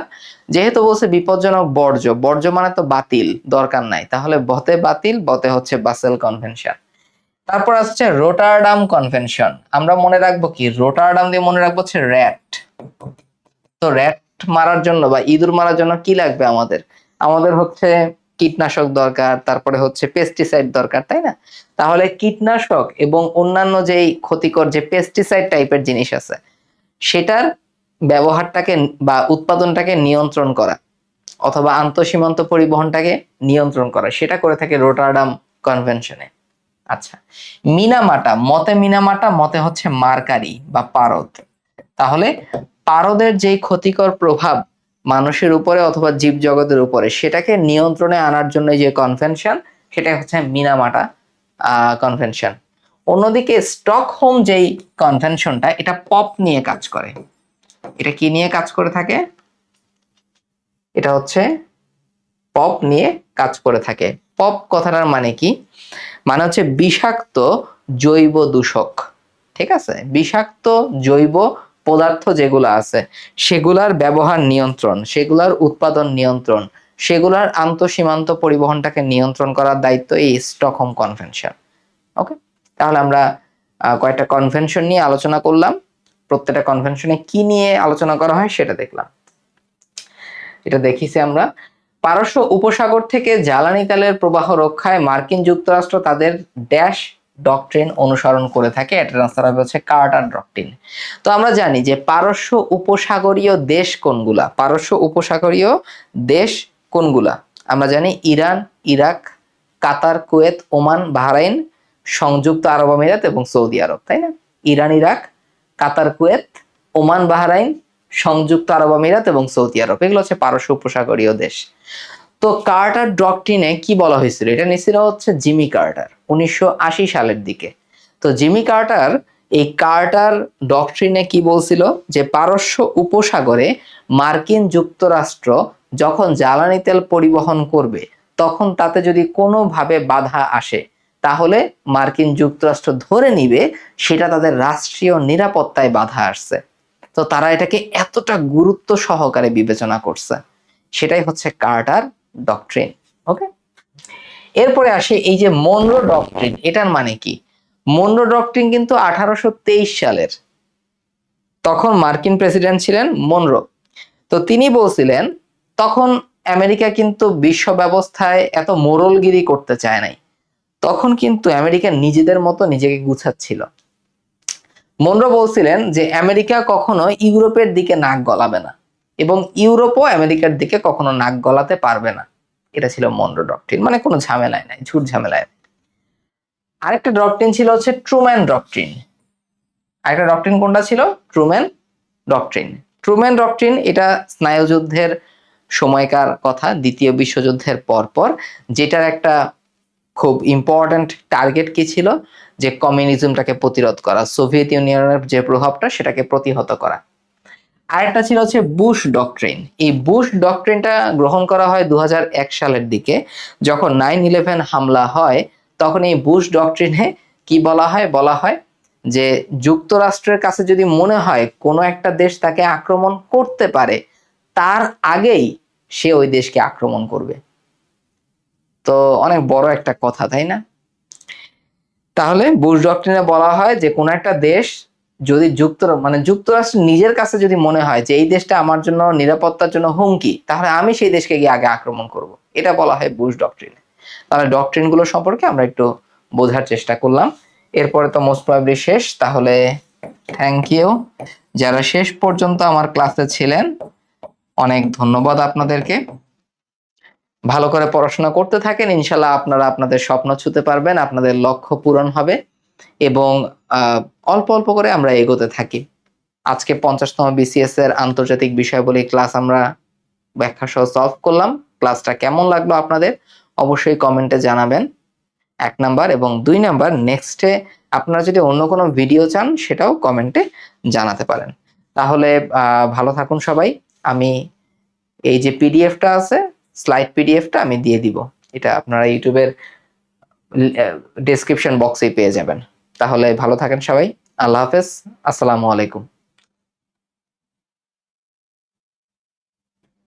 যেহেতু বলছে বিপজ্জনক বর্জ্য, বর্জ্য মানে তো বাতিল, দরকার নাই, তাহলে বতে বাতিল, বতে হচ্ছে বাসেল কনভেনশন। তারপর আসছে রোটারডাম কনভেনশন। আমরা মনে রাখবো কি? রোটারডাম দিয়ে মনে রাখবো হচ্ছে র্যাট। তো র্যাট মারার জন্য বা ইঁদুর মারার জন্য কি লাগবে আমাদের? আমাদের হচ্ছে কীটনাশক দরকার, তারপরে হচ্ছে পেস্টিসাইড দরকার, তাই না? তাহলে কীটনাশক এবং অন্যান্য যেই ক্ষতিকর যে পেস্টিসাইড টাইপের জিনিস আছে, সেটার ব্যবহারটাকে বা উৎপাদনটাকে নিয়ন্ত্রণ করা অথবা আন্তঃসীমান্ত পরিবহনটাকে নিয়ন্ত্রণ করা, সেটা করে থাকে রোটারডাম কনভেনশনে। আচ্ছা, মিনামাটা, মতে মিনামাটা, মতে হচ্ছে মার্কারি বা পারদ। তাহলে পারদের যেই ক্ষতিকর প্রভাব মানুষের উপরে অথবা জীব জগতের উপরে, সেটাকে নিয়ন্ত্রণে আনার জন্য যে কনভেনশন, সেটা হচ্ছে মিনামাটা কনভেনশন। অন্যদিকে স্টকহোম যেই কনভেনশনটা, এটা পপ নিয়ে কাজ করে। এটা কি নিয়ে কাজ করে থাকে? এটা হচ্ছে পপ নিয়ে কাজ করে থাকে। পপ কথাটার মানে কি? মানে হচ্ছে বিষাক্ত জৈব দূষক। ঠিক আছে, বিষাক্ত জৈব পদার্থ যেগুলো আছে সেগুলার ব্যবহার নিয়ন্ত্রণ, সেগুলার উৎপাদন নিয়ন্ত্রণ, সেগুলার আন্তঃসীমান্ত পরিবহনটাকে নিয়ন্ত্রণ করার দায়িত্ব এই স্টকহোম কনভেনশন। ওকে, তাহলে আমরা কয়েকটা কনভেনশন নিয়ে আলোচনা করলাম। প্রত্যেকটা কনভেনশনে কি নিয়ে আলোচনা করা হয় সেটা দেখলাম। এটা দেখিছি আমরা। পারস্য উপসাগর থেকে জ্বালানি তেলের প্রবাহ রক্ষায় মার্কিন যুক্তরাষ্ট্র তাদের ড্যাশ ডক্ট্রিন অনুসরণ করে থাকে। এটার আনসার হবে হচ্ছে কার্টার ডক্ট্রিন। তো আমরা জানি যে পারস্য উপসাগরীয় দেশ কোনগুলা? পারস্য উপসাগরীয় দেশ কোনগুলা? আমরা জানি ইরান, ইরাক, কাতার, কুয়েত, ওমান, বাহরাইন, সংযুক্ত আরব আমিরাত এবং সৌদি আরব, তাই না? ইরান, ইরাক, কাতার, কুয়েত, ওমান, বাহরাইন, সংযুক্ত আরব আমিরাত এবং সৌদি আরব, এগুলো হচ্ছে পারস্য উপসাগরীয় দেশ। তো কার্টার ডক্ট্রিনে কি বলা হয়েছিল? এটা নিয়েছিল হচ্ছে জিমি কার্টার 1980 সালের দিকে। তো জিমি কার্টার এই কার্টার ডক্ট্রিনে কি বলছিল? যে পারস্য উপসাগরে মার্কিন যুক্তরাষ্ট্র যখন জ্বালানি তেল পরিবহন করবে, তখন তাতে যদি কোনোভাবে বাধা আসে, তাহলে মার্কিন যুক্তরাষ্ট্র ধরে নিবে সেটা তাদের রাষ্ট্রীয় নিরাপত্তায় বাধা আসছে। তো তারা এটাকে এতটা গুরুত্ব সহকারে বিবেচনা করছে, সেটাই হচ্ছে কার্টার ডক্ট্রিন। ওকে, এরপরে আসে এই যে মনরো ডক্ট্রিন, এটার মানে কি? মনরো ডক্ট্রিন কিন্তু 1823 সালের, তখন মার্কিন প্রেসিডেন্ট ছিলেন মনরো। তো তিনি বলছিলেন তখন আমেরিকা কিন্তু বিশ্ব ব্যবস্থায় এত মোড়লগিরি করতে চায় নাই, তখন কিন্তু আমেরিকা নিজেদের মতো নিজেকে গুছাচ্ছিল। মনরো বলছিলেন যে আমেরিকা কখনো ইউরোপের দিকে নাক গলাবে না এবং ইউরোপও আমেরিকার দিকে কখনো নাক গলাতে পারবে না। এটা ছিল মনরো ডক্ট্রিন, মানে কোনো ঝামেলায় নাই, ঝুট ঝামেলায় নাই। আরেকটা ডক্ট্রিন ছিল হচ্ছে ট্রুম্যান ডক্ট্রিন। আরেকটা ডক্ট্রিন কোনটা ছিল? Truman doctrine. ট্রুম্যান ডক্ট্রিন এটা স্নায়ুযুদ্ধের সময়কার কথা, দ্বিতীয় বিশ্বযুদ্ধের পরপর, যেটার একটা খুব ইম্পর্ট্যান্ট টার্গেট কি ছিল? যে কমিউনিজমটাকে প্রতিরোধ করা, সোভিয়েত ইউনিয়নের যে প্রভাবটা সেটাকে প্রতিহত করা। আরেকটা ছিল হচ্ছে বুশ ডক্ট্রিন। এই বুশ ডক্ট্রিনটা গ্রহণ করা হয় 2001 সালের দিকে, যখন 9/11 হামলা হয়। তখন এই বুশ ডক্ট্রিনে কি বলা হয়? বলা হয় যে যুক্তরাষ্ট্রের কাছে যদি মনে হয় কোনো একটা দেশ তাকে আক্রমণ করতে পারে, তার আগেই সে ওই দেশকে আক্রমণ করবে। তো অনেক বড় একটা কথা, তাই না? তাহলে বুশ ডক্ট্রিনে বলা হয় যে কোন একটা দেশ যদি যুক্তরাষ্ট্র নিজের কাছে যদি মনে হয় যে এই দেশটা আমার জন্য নিরাপত্তার জন্য হুমকি, তাহলে আমি সেই দেশকে গিয়ে আগে আক্রমণ করব। এটা বলা হয় বুশ ডক্ট্রিনে। তাহলে ডক্ট্রিন গুলো সম্পর্কে আমরা একটু বোঝার চেষ্টা করলাম। এরপরে তো মোস্ট প্রবাবলি শেষ। তাহলে থ্যাংক ইউ যারা শেষ পর্যন্ত আমার ক্লাসে ছিলেন, অনেক ধন্যবাদ আপনাদেরকে। ভালো করে পড়াশোনা করতে থাকেন, ইনশাল্লাহ আপনারা আপনাদের স্বপ্ন ছুঁতে পারবেন, আপনাদের লক্ষ্য পূরণ হবে এবং অল্প অল্প করে আমরা এগোতে থাকি। আজকে 50তম বিসিএস এর আন্তর্জাতিক বিষয়াবলী ক্লাস আমরা ব্যাখ্যা সহ সলভ করলাম। ক্লাসটা কেমন লাগলো আপনাদের অবশ্যই কমেন্টে জানাবেন, 1 নাম্বার, এবং 2 নাম্বার নেক্সটে আপনারা যদি অন্য কোনো ভিডিও চান সেটাও কমেন্টে জানাতে পারেন। তাহলে ভালো থাকুন সবাই। আমি এই যে পিডিএফটা আছে, স্লাইড পিডিএফটা আমি দিয়ে দিব, এটা আপনারা ইউটিউবের ডেসক্রিপশন বক্সে পেয়ে যাবেন। তাহলে ভালো থাকেন সবাই, আল্লাহ হাফেজ, আসসালামু আলাইকুম।